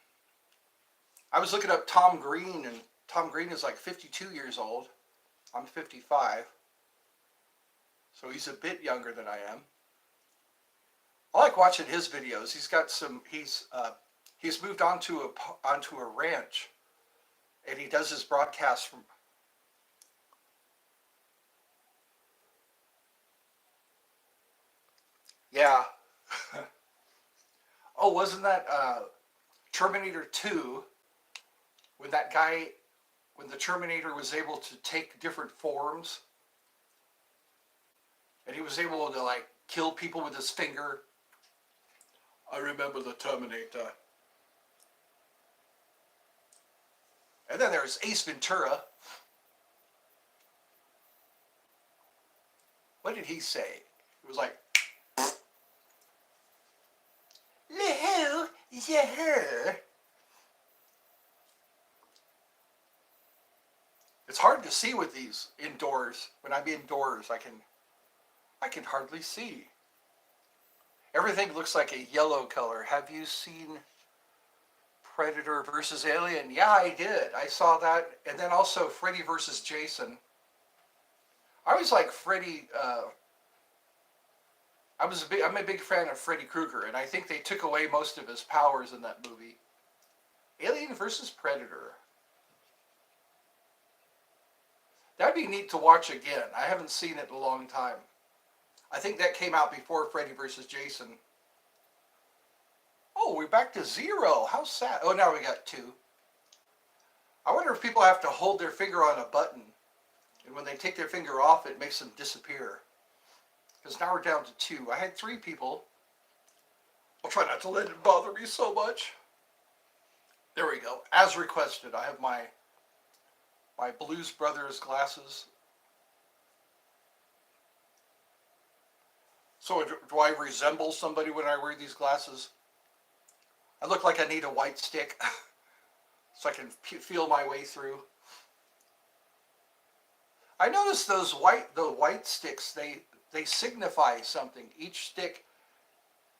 I was looking up Tom Green, and Tom Green is like 52 years old. I'm 55. So he's a bit younger than I am. I like watching his videos. He's moved onto a ranch, and he does his broadcasts from. Yeah. Oh, wasn't that Terminator 2, when when the Terminator was able to take different forms, and he was able to like kill people with his finger? I remember the Terminator. And then there's Ace Ventura. What did he say? It was like, Hello, yeah. It's hard to see with these indoors. When I'm indoors, I can hardly see. Everything looks like a yellow color. Have you seen Predator versus Alien? Yeah, I did. I saw that, and then also Freddy versus Jason. I always like Freddy. I'm a big fan of Freddy Krueger, and I think they took away most of his powers in that movie. Alien versus Predator. That'd be neat to watch again. I haven't seen it in a long time. I think that came out before Freddy versus Jason. Oh, we're back to zero. How sad. Oh, now we got two. I wonder if people have to hold their finger on a button, and when they take their finger off, it makes them disappear. Because now we're down to two. I had three people. I'll try not to let it bother me so much. There we go. As requested, I have my Blues Brothers glasses. So do I resemble somebody when I wear these glasses? I look like I need a white stick so I can feel my way through. I noticed the white sticks, they signify something. Each stick,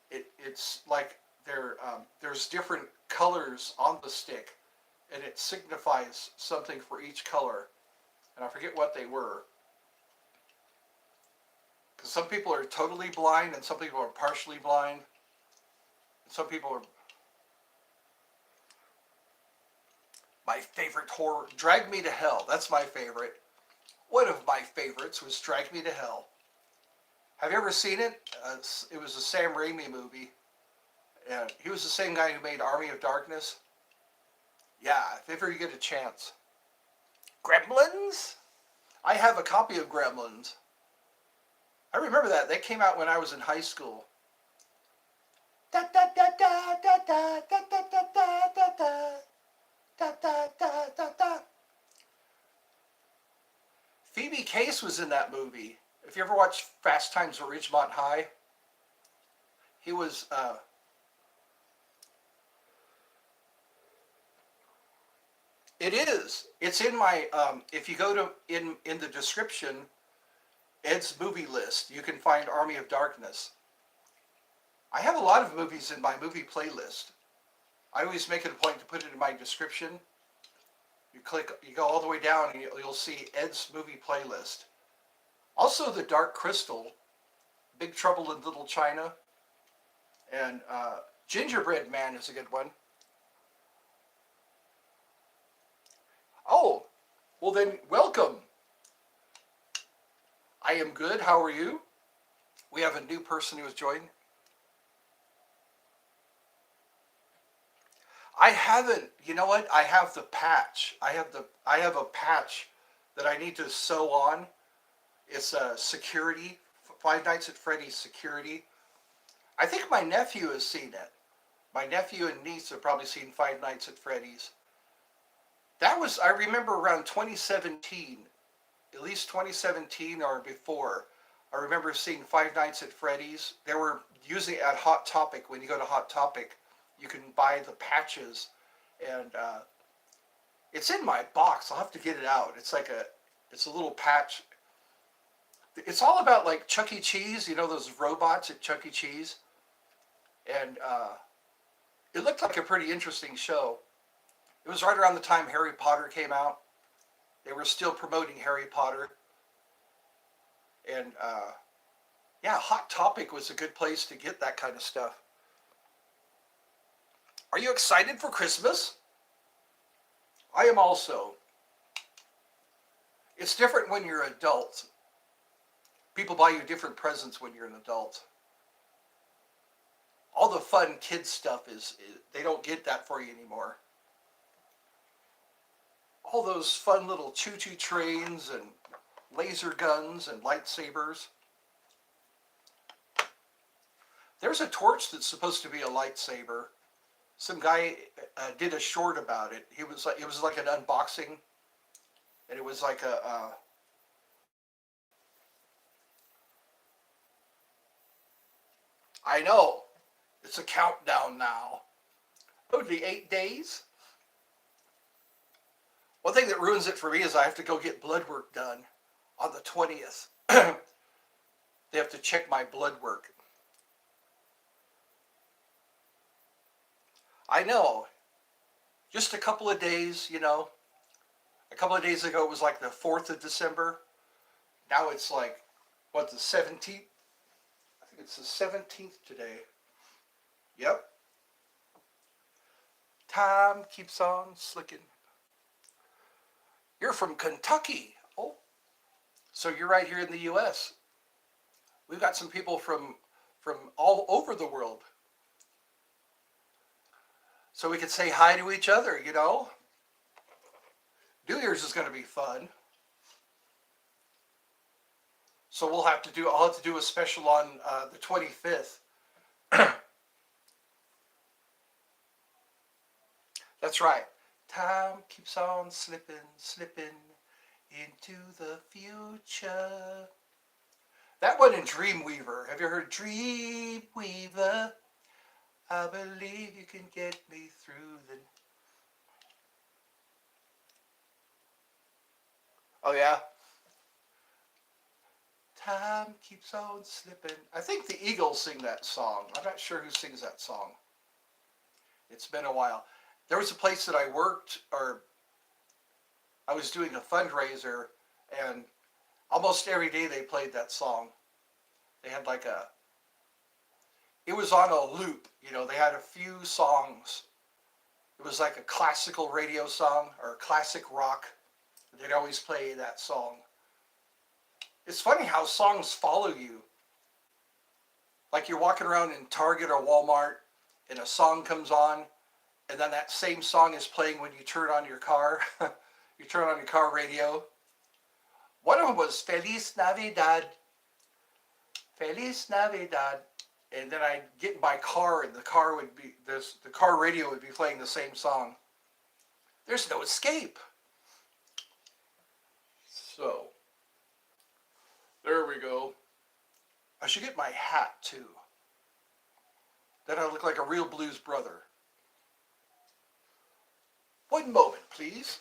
it's like there's different colors on the stick, and it signifies something for each color. And I forget what they were. Because some people are totally blind, and some people are partially blind. And some people are. My favorite horror, Drag Me to Hell. That's my favorite. One of my favorites was Drag Me to Hell. Have you ever seen it? It was a Sam Raimi movie. And he was the same guy who made Army of Darkness. Yeah, if ever you get a chance. Gremlins? I have a copy of Gremlins. I remember that. That came out when I was in high school. Da da da da da da da da da da da da da da da da. Phoebe Case was in that movie. If you ever watched Fast Times at Ridgemont High, he was. It is. It's in my. If you go to in the description, Ed's movie list, you can find Army of Darkness. I have a lot of movies in my movie playlist. I always make it a point to put it in my description. You go all the way down, and you'll see Ed's movie playlist. Also, The Dark Crystal, Big Trouble in Little China, and Gingerbread Man is a good one. Oh, well then, welcome. I am good. How are you? We have a new person who has joined. I haven't. You know what? I have the patch. I have a patch that I need to sew on. It's a security, Five Nights at Freddy's security. I think my nephew has seen it. My nephew and niece have probably seen Five Nights at Freddy's. That was, I remember around 2017, at least 2017 or before. I remember seeing Five Nights at Freddy's. They were using it at Hot Topic. When you go to Hot Topic, you can buy the patches, and it's in my box. I'll have to get it out. It's a little patch. It's all about like Chuck E. Cheese, you know those robots at Chuck E. Cheese, and it looked like a pretty interesting show. It was right around the time Harry Potter came out. They were still promoting Harry Potter, and yeah, Hot Topic was a good place to get that kind of stuff. Are you excited for Christmas? I am also. It's different when you're an adult. People buy you different presents when you're an adult. All the fun kid stuff they don't get that for you anymore. All those fun little choo-choo trains and laser guns and lightsabers. There's a torch that's supposed to be a lightsaber. Some guy did a short about it. It was like an unboxing, and it was like a I know. It's a countdown now. Only 8 days. One thing that ruins it for me is I have to go get blood work done on the 20th. They have to check my blood work. I know. Just a couple of days, you know. A couple of days ago it was like the 4th of December. Now it's like, what, the 17th? I think it's the 17th today. Yep. Time keeps on slicking. You're from Kentucky. Oh, so you're right here in the U.S. We've got some people from all over the world. So we could say hi to each other, you know. New Year's is going to be fun. So I'll have to do a special on the 25th. That's right. Time keeps on slipping, slipping into the future. That one in Dreamweaver. Have you heard Dreamweaver? I believe you can get me through the... Oh yeah? Time keeps on slipping. I think the Eagles sing that song. I'm not sure who sings that song. It's been a while. There was a place that I worked, or I was doing a fundraiser, and almost every day they played that song. They had like it was on a loop, you know, they had a few songs. It was like a classical radio song or classic rock. They'd always play that song. It's funny how songs follow you. Like you're walking around in Target or Walmart and a song comes on, and then that same song is playing when you turn on your car. You turn on your car radio. One of them was Feliz Navidad. Feliz Navidad. And then I'd get in my car and the car radio would be playing the same song. There's no escape. So, there we go. I should get my hat too. Then I look like a real blues brother. One moment, please.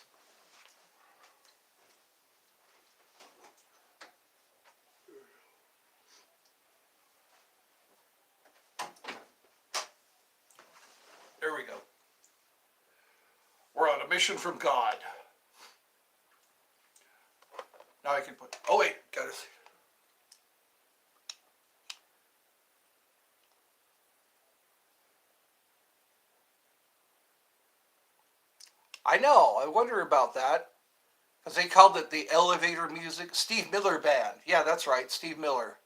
There we go. We're on a mission from God. Now I can put... Oh wait, gotta see. I know, I wonder about that. Because they called it the elevator music. Steve Miller Band. Yeah, that's right, Steve Miller.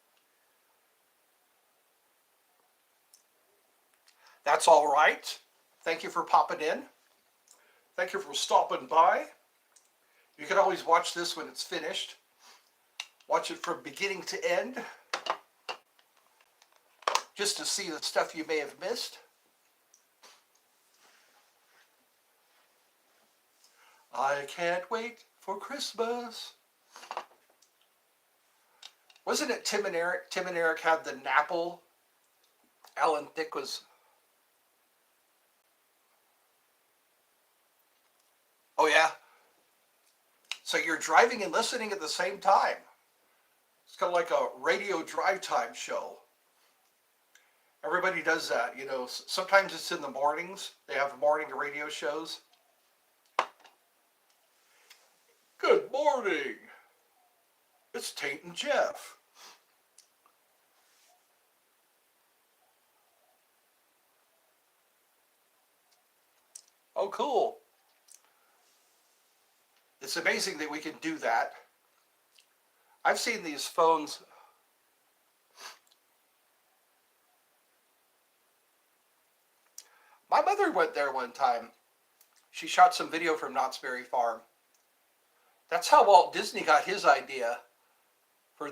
That's all right. Thank you for popping in. Thank you for stopping by. You can always watch this when it's finished. Watch it from beginning to end. Just to see the stuff you may have missed. I can't wait for Christmas. Wasn't it Tim and Eric? Tim and Eric had the Napple. Alan Thicke was... Oh yeah? So you're driving and listening at the same time. It's kind of like a radio drive time show. Everybody does that, you know. Sometimes it's in the mornings. They have morning radio shows. Good morning. It's Tate and Jeff. Oh, cool. It's amazing that we can do that. I've seen these phones. My mother went there one time. She shot some video from Knott's Berry Farm. That's how Walt Disney got his idea for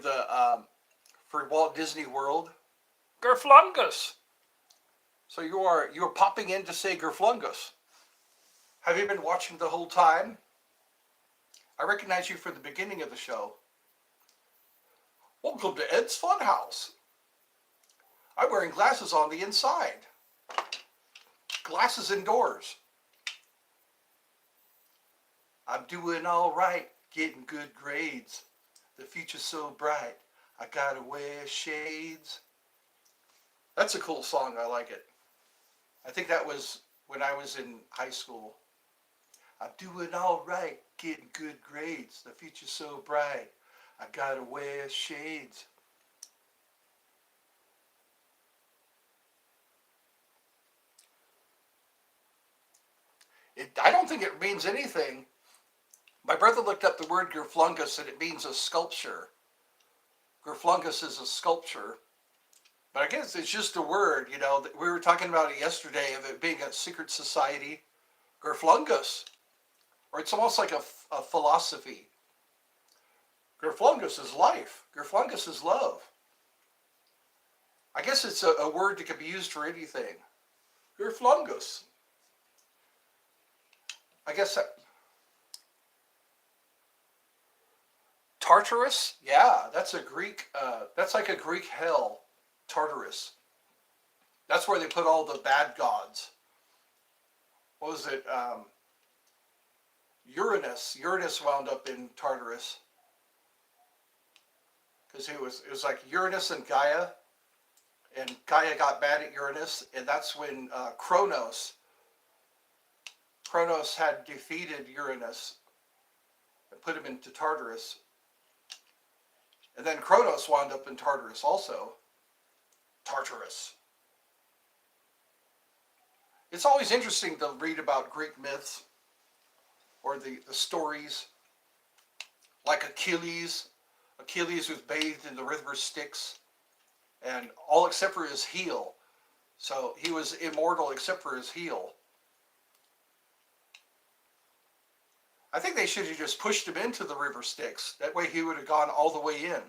for Walt Disney World. Gerflungus. So you're popping in to say Gerflungus. Have you been watching the whole time? I recognize you from the beginning of the show. Welcome to Ed's Funhouse. I'm wearing glasses on the inside. Glasses indoors. I'm doing all right, getting good grades. The future's so bright, I gotta wear shades. That's a cool song, I like it. I think that was when I was in high school. I'm doing all right, getting good grades. The future's so bright, I gotta wear shades. I don't think it means anything. My brother looked up the word Gerflungus and it means a sculpture. Gerflungus is a sculpture. But I guess it's just a word, you know. We were talking about it yesterday of it being a secret society. Gerflungus. Or it's almost like a philosophy. Gerflungus is life. Gerflungus is love. I guess it's a word that can be used for anything. Gerflungus. I guess Tartarus? Yeah, that's a Greek, that's like a Greek hell. Tartarus. That's where they put all the bad gods. What was it? Uranus. Uranus wound up in Tartarus. Because it was like Uranus and Gaia. And Gaia got mad at Uranus. And that's when Kronos had defeated Uranus and put him into Tartarus. And then Kronos wound up in Tartarus also. Tartarus. It's always interesting to read about Greek myths or the stories. Like Achilles. Achilles was bathed in the river Styx. And all except for his heel. So he was immortal except for his heel. I think they should have just pushed him into the river Styx. That way he would have gone all the way in.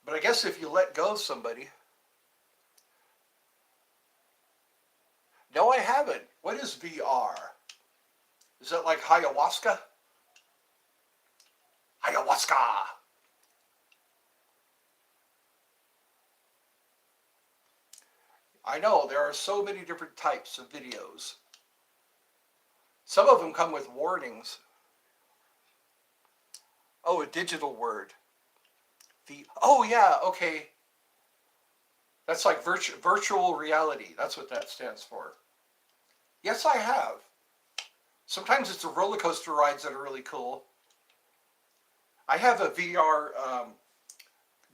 But I guess if you let go of somebody... No, I haven't. What is VR? Is that like ayahuasca? Ayahuasca! I know, there are so many different types of videos. Some of them come with warnings. Oh, a digital word. Oh yeah, okay. That's like virtual reality. That's what that stands for. Yes, I have. Sometimes it's the roller coaster rides that are really cool. I have a VR,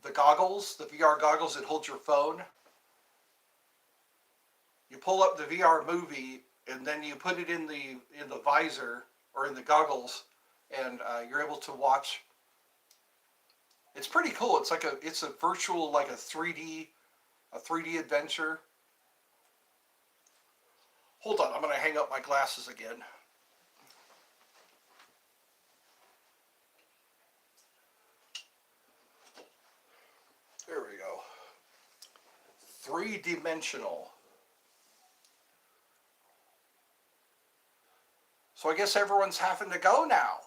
the VR goggles that hold your phone. You pull up the VR movie and then you put it in the visor or in the goggles, and you're able to watch. It's pretty cool. It's a virtual, like a 3D adventure. Hold on, I'm gonna hang up my glasses again. There we go. 3-dimensional. So I guess everyone's having to go now.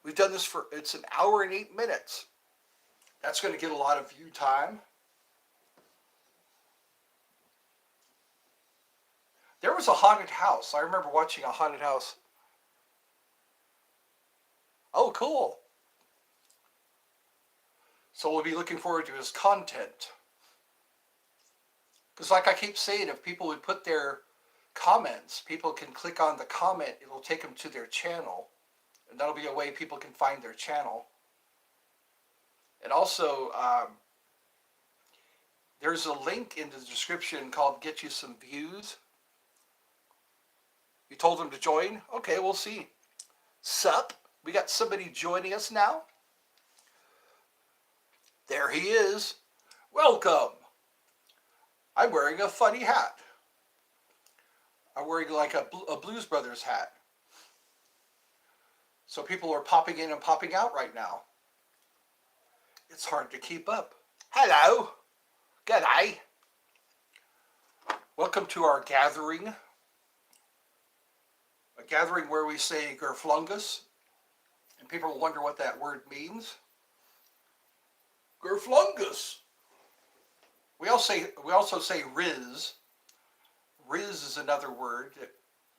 We've done this it's an hour and 8 minutes. That's going to get a lot of view time. There was a haunted house. I remember watching a haunted house. Oh, cool. So we'll be looking forward to his content. Because like I keep saying, if people would put their comments, people can click on the comment, it'll take them to their channel. And that'll be a way people can find their channel. And also, there's a link in the description called Get You Some Views. You told them to join? Okay, we'll see. Sup? We got somebody joining us now. There he is. Welcome. I'm wearing a funny hat. I'm wearing like a Blues Brothers hat. So people are popping in and popping out right now. It's hard to keep up. Hello. G'day. Welcome to our gathering. A gathering where we say Gerflungus. And people wonder what that word means. Gerflungus. We also say Riz. Riz is another word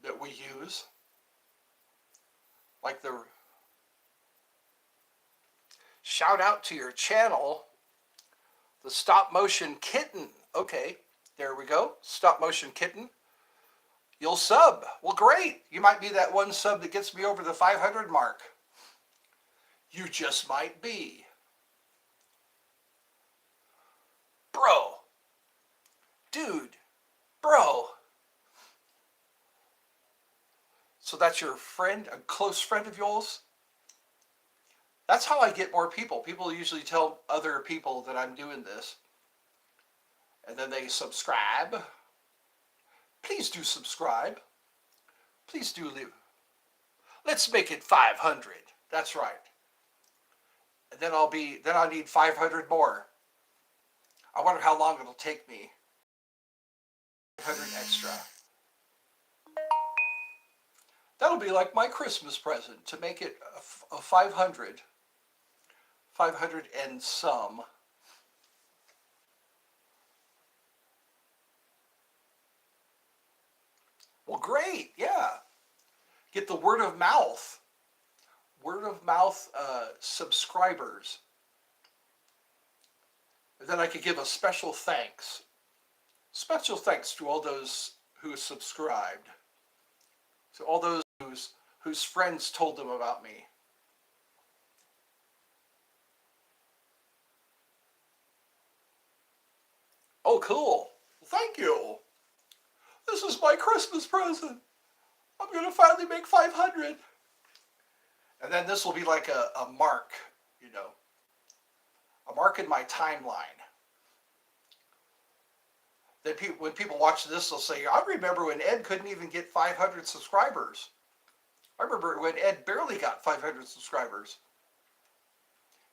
that we use. Like the shout out to your channel, the Stop Motion Kitten. Okay, there we go. Stop Motion Kitten. You'll sub. Well, great. You might be that one sub that gets me over the 500 mark. You just might be. Bro. Dude. Bro. So that's your friend, a close friend of yours? That's how I get more people. People usually tell other people that I'm doing this. And then they subscribe. Please do subscribe. Please do leave. Let's make it 500. That's right. And then I'll need 500 more. I wonder how long it'll take me. 500 extra. That'll be like my Christmas present to make it a 500. 500 and some. Well, great, yeah. Get the word of mouth. Word of mouth subscribers. And then I could give a special thanks. Special thanks to all those who subscribed. To all those whose friends told them about me. Oh, cool. Thank you. This is my Christmas present. I'm going to finally make 500. And then this will be like a mark, you know. A mark in my timeline. Then when people watch this, they'll say, I remember when Ed couldn't even get 500 subscribers. I remember when Ed barely got 500 subscribers.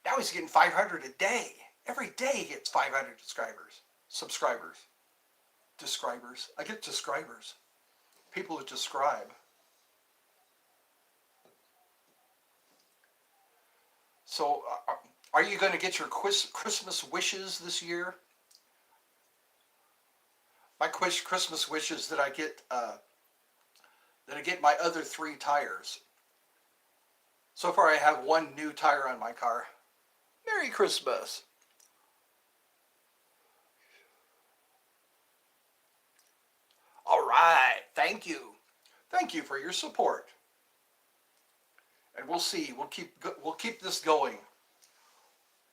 Now he's getting 500 a day. Every day he gets 500 subscribers. Describers. I get describers. People who describe. So, are you going to get your Christmas wishes this year? My Christmas wish is that I get my other 3 tires. So far, I have 1 new tire on my car. Merry Christmas. All right, thank you. Thank you for your support. And we'll see. We'll keep this going.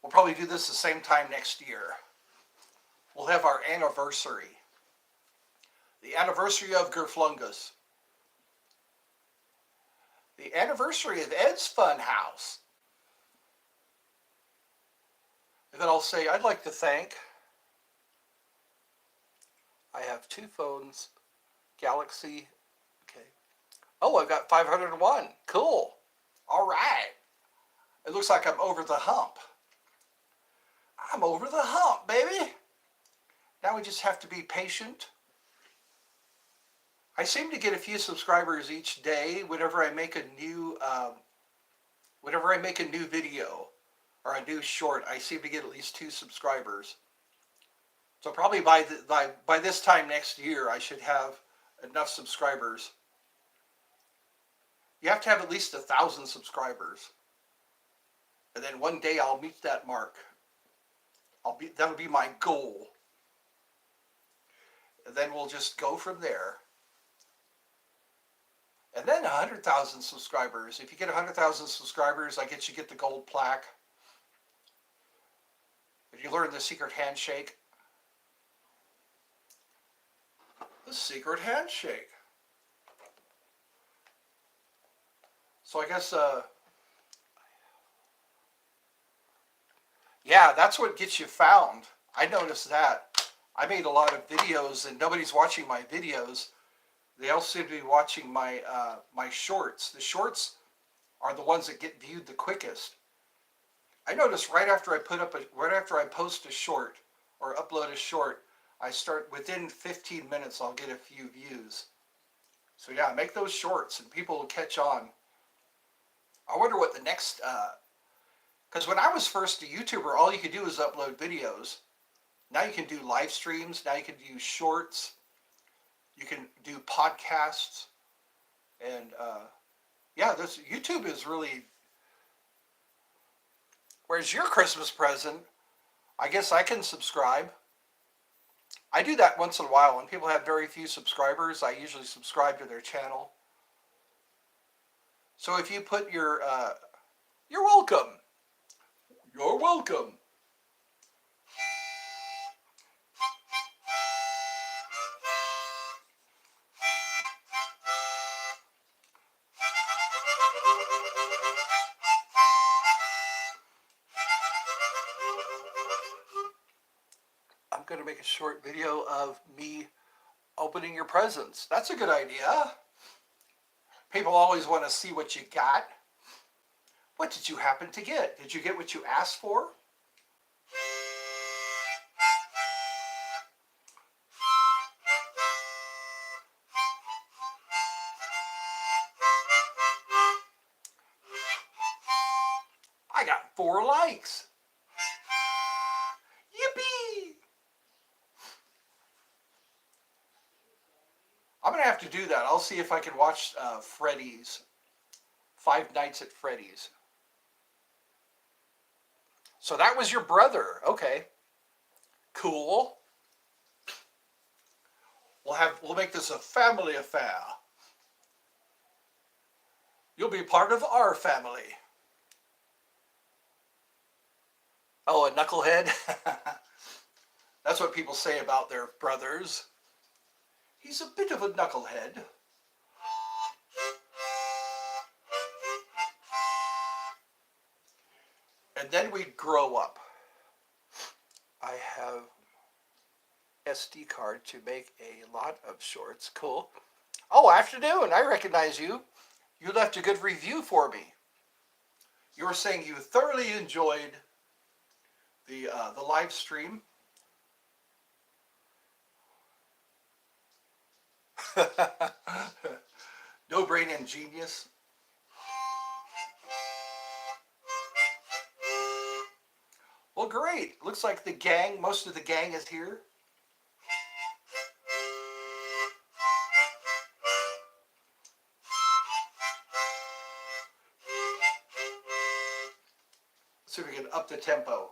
We'll probably do this the same time next year. We'll have our anniversary. The anniversary of Gerflungus. The anniversary of Ed's Fun House. And then I'll say, I'd like to thank. I have 2 phones. Galaxy. Okay. Oh, I've got 501. Cool. All right. It looks like I'm over the hump. I'm over the hump, baby. Now we just have to be patient. I seem to get a few subscribers each day whenever I make a new video or a new short. I seem to get at least 2 subscribers. So probably by this time next year, I should have enough subscribers. You have to have at least 1,000 subscribers. And then one day I'll meet that mark. That'll be my goal. And then we'll just go from there. And then 100,000 subscribers. If you get 100,000 subscribers, I get you the gold plaque. If you learn the secret handshake. The secret handshake. So I guess, yeah, that's what gets you found. I noticed that. I made a lot of videos and nobody's watching my videos. They all seem to be watching my my shorts. The shorts are the ones that get viewed the quickest. I noticed right after I post a short or upload a short, I start within 15 minutes. I'll get a few views. So yeah, make those shorts and people will catch on. I wonder what the next, because when I was first a YouTuber, all you could do was upload videos. Now you can do live streams. Now you can do shorts. You can do podcasts, and yeah, this YouTube is really. Where's your Christmas present? I guess I can subscribe. I do that once in a while when people have very few subscribers. I usually subscribe to their channel. So if you put your, you're welcome. You're welcome. I'm going to make a short video of me opening your presents. That's a good idea. People always want to see what you got. What did you happen to get? Did you get what you asked for? I got 4 likes. Yippee! I'm going to have to do that. I'll see if I can watch Freddy's. 5 Nights at Freddy's. So that was your brother. Okay. Cool. We'll make this a family affair. You'll be part of our family. Oh, a knucklehead? That's what people say about their brothers. He's a bit of a knucklehead. And then we'd grow up. I have SD card to make a lot of shorts. Cool. Oh, afternoon. I recognize you. You left a good review for me. You were saying you thoroughly enjoyed the live stream. No brain and genius. Well, great. Looks like the gang, most of the gang is here. Let's see if we can up the tempo.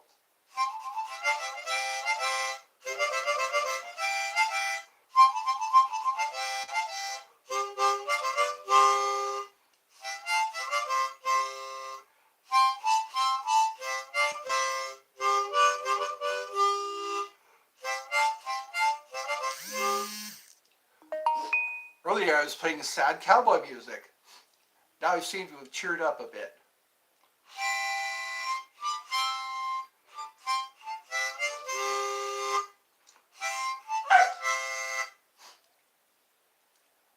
Earlier I was playing sad cowboy music. Now I seem to have cheered up a bit.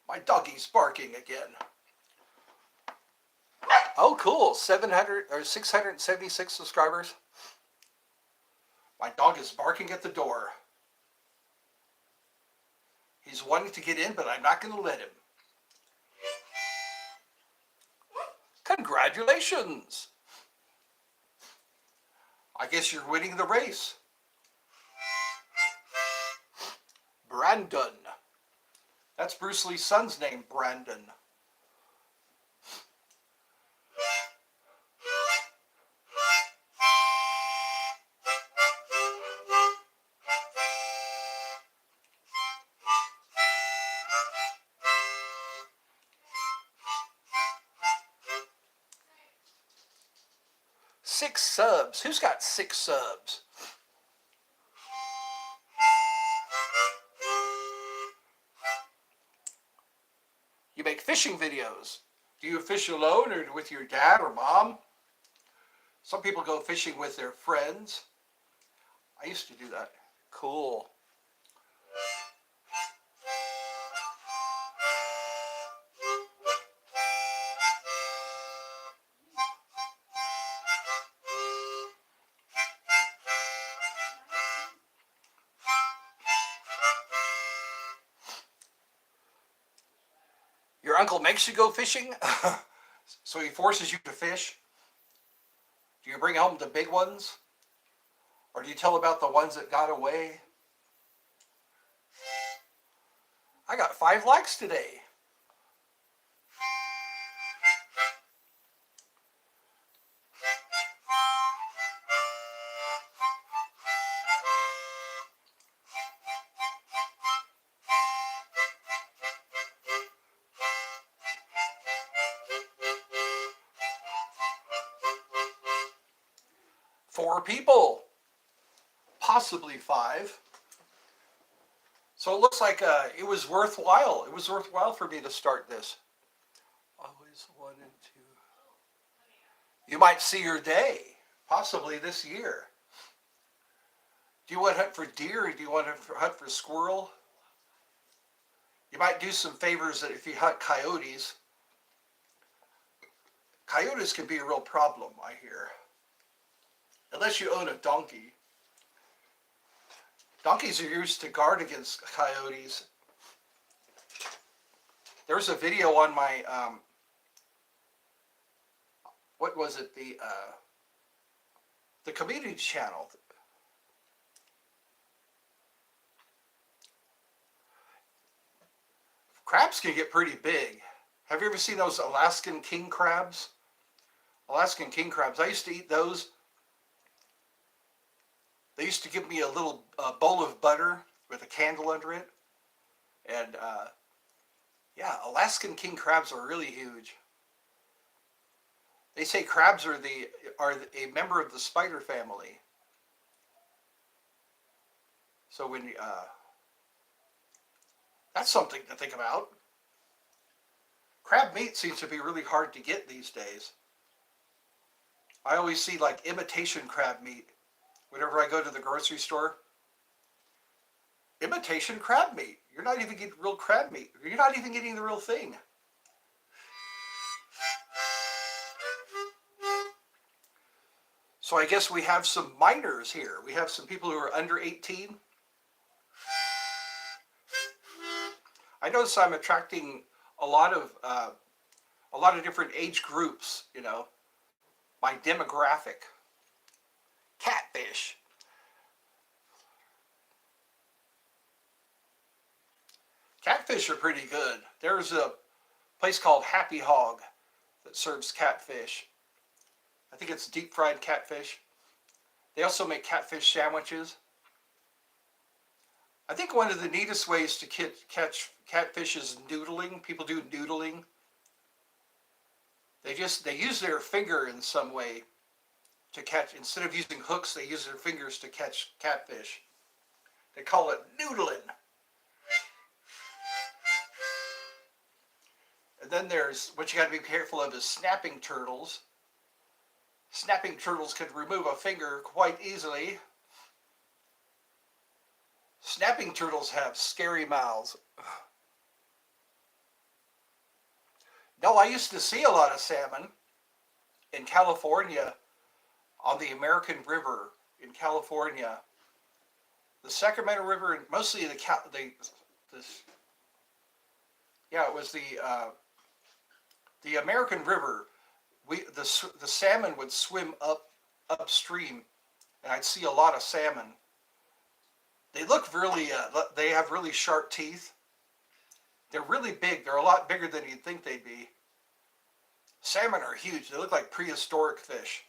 My doggy's barking again. Oh, cool. 700 or 676 subscribers. My dog is barking at the door. He's wanting to get in, but I'm not going to let him. Congratulations! I guess you're winning the race. Brandon. That's Bruce Lee's son's name, Brandon. Six subs. Who's got 6 subs? You make fishing videos. Do you fish alone or with your dad or mom? Some people go fishing with their friends. I used to do that. Cool. Your uncle makes you go fishing? So he forces you to fish? Do you bring home the big ones? Or do you tell about the ones that got away? I got 5 likes today. Four people, possibly 5. So it looks like it was worthwhile. It was worthwhile for me to start this. Always wanted to. You might see your day, possibly this year. Do you want to hunt for deer or do you want to hunt for squirrel? You might do some favors that if you hunt coyotes. Coyotes can be a real problem, I hear. Unless you own a donkey. Donkeys are used to guard against coyotes. There's a video on my, what was it, the community channel. Crabs can get pretty big. Have you ever seen those Alaskan king crabs? Alaskan king crabs, I used to eat those. They used to give me a little bowl of butter with a candle under it. And yeah, Alaskan king crabs are really huge. They say crabs are a member of the spider family. So when that's something to think about. Crab meat seems to be really hard to get these days. I always see like imitation crab meat whenever I go to the grocery store. Imitation crab meat. You're not even getting real crab meat. You're not even getting the real thing. So I guess we have some minors here. We have some people who are under 18. I notice I'm attracting a lot of different age groups, you know, my demographic. Catfish. Catfish are pretty good. There's a place called Happy Hog that serves catfish. I think it's deep fried catfish. They also make catfish sandwiches. I think one of the neatest ways to catch catfish is noodling. People do noodling. They use their finger in some way to catch. Instead of using hooks, they use their fingers to catch catfish. They call it noodling. And then there's what you got to be careful of is snapping turtles. Snapping turtles can remove a finger quite easily. Snapping turtles have scary mouths. No, I used to see a lot of salmon in California on the American River in California. The Sacramento River, and mostly it was the American River. The salmon would swim upstream, and I'd see a lot of salmon. They look really, they have really sharp teeth. They're really big. They're a lot bigger than you'd think they'd be. Salmon are huge. They look like prehistoric fish.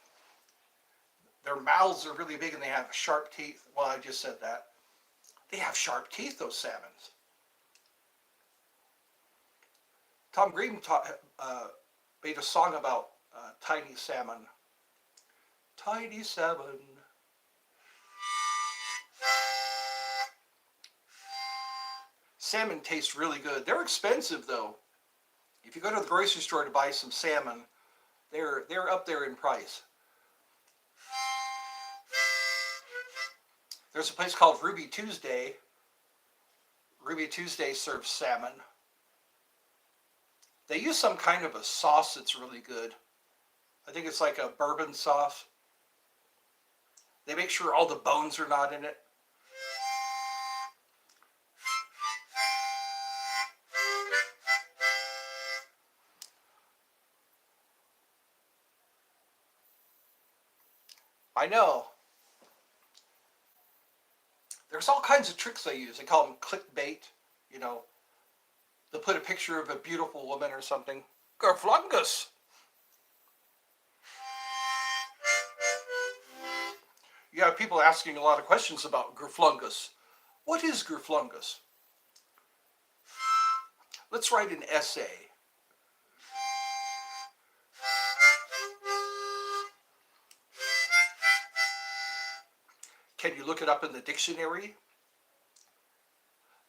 Their mouths are really big and they have sharp teeth. Well, I just said that. They have sharp teeth, those salmons. Tom Green made a song about tiny salmon. Tiny salmon. Salmon tastes really good. They're expensive though. If you go to the grocery store to buy some salmon, they're up there in price. There's a place called Ruby Tuesday. Ruby Tuesday serves salmon. They use some kind of a sauce that's really good. I think it's like a bourbon sauce. They make sure all the bones are not in it. I know. There's all kinds of tricks they use. They call them clickbait, you know. They'll put a picture of a beautiful woman or something. Gerflungus. You have people asking a lot of questions about Gerflungus. What is Gerflungus? Let's write an essay. Can you look it up in the dictionary?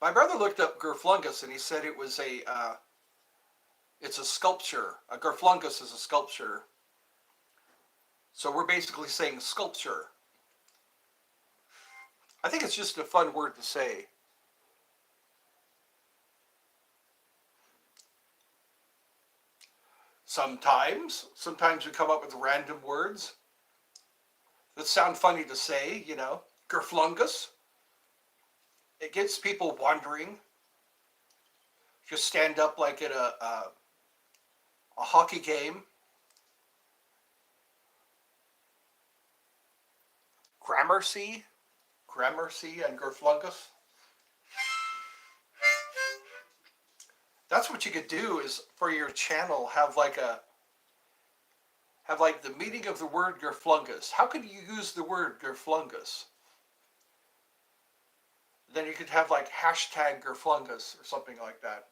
My brother looked up Gerflungus and he said it was it's a sculpture. A Gerflungus is a sculpture. So we're basically saying sculpture. I think it's just a fun word to say. Sometimes we come up with random words that sound funny to say, you know, Gerflungus. It gets people wondering. Just stand up like at a hockey game. Gramercy and Gerflungus. That's what you could do is for your channel have like the meaning of the word Gerflungus. How could you use the word Gerflungus? Then you could have like hashtag Gerflungus or something like that.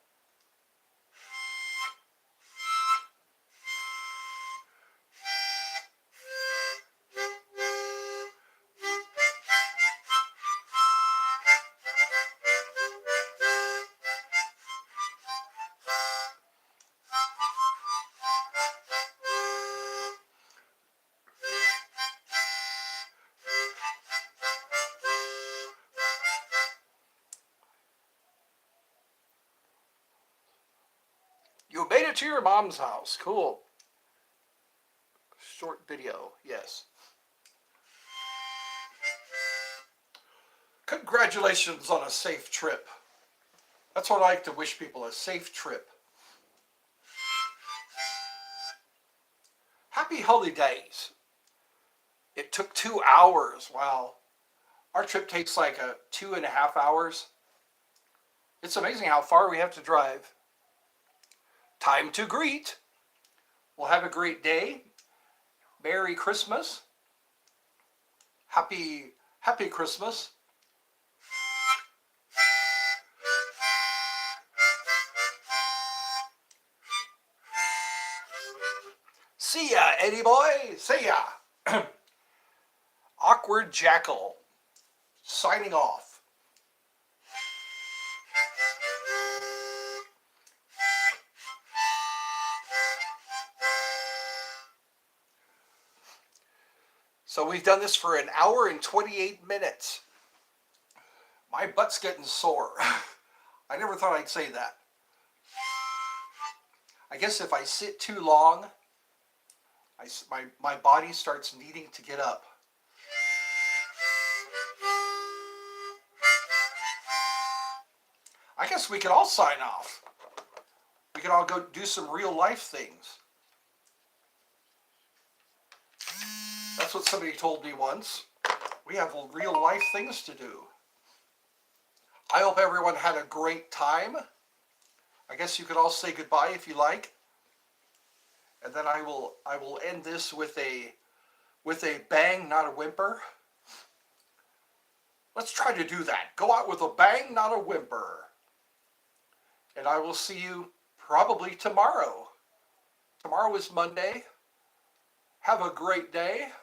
You made it to your mom's house. Cool. Short video, yes. Congratulations on a safe trip. That's what I like to wish people, a safe trip. Happy holidays. It took 2 hours. Wow. Our trip takes like 2.5 hours. It's amazing how far we have to drive. Time to greet. Well, have a great day. Merry Christmas. Happy Christmas. See ya, Eddie boy. See ya. Awkward Jackal. Signing off. So we've done this for 1 hour and 28 minutes. My butt's getting sore. I never thought I'd say that. I guess if I sit too long, my body starts needing to get up. I guess we could all sign off. We could all go do some real life things. That's what somebody told me once. We have real life things to do. I hope everyone had a great time. I guess you could all say goodbye if you like. And then I will end this with a bang, not a whimper. Let's try to do that. Go out with a bang, not a whimper. And I will see you probably tomorrow. Tomorrow is Monday. Have a great day.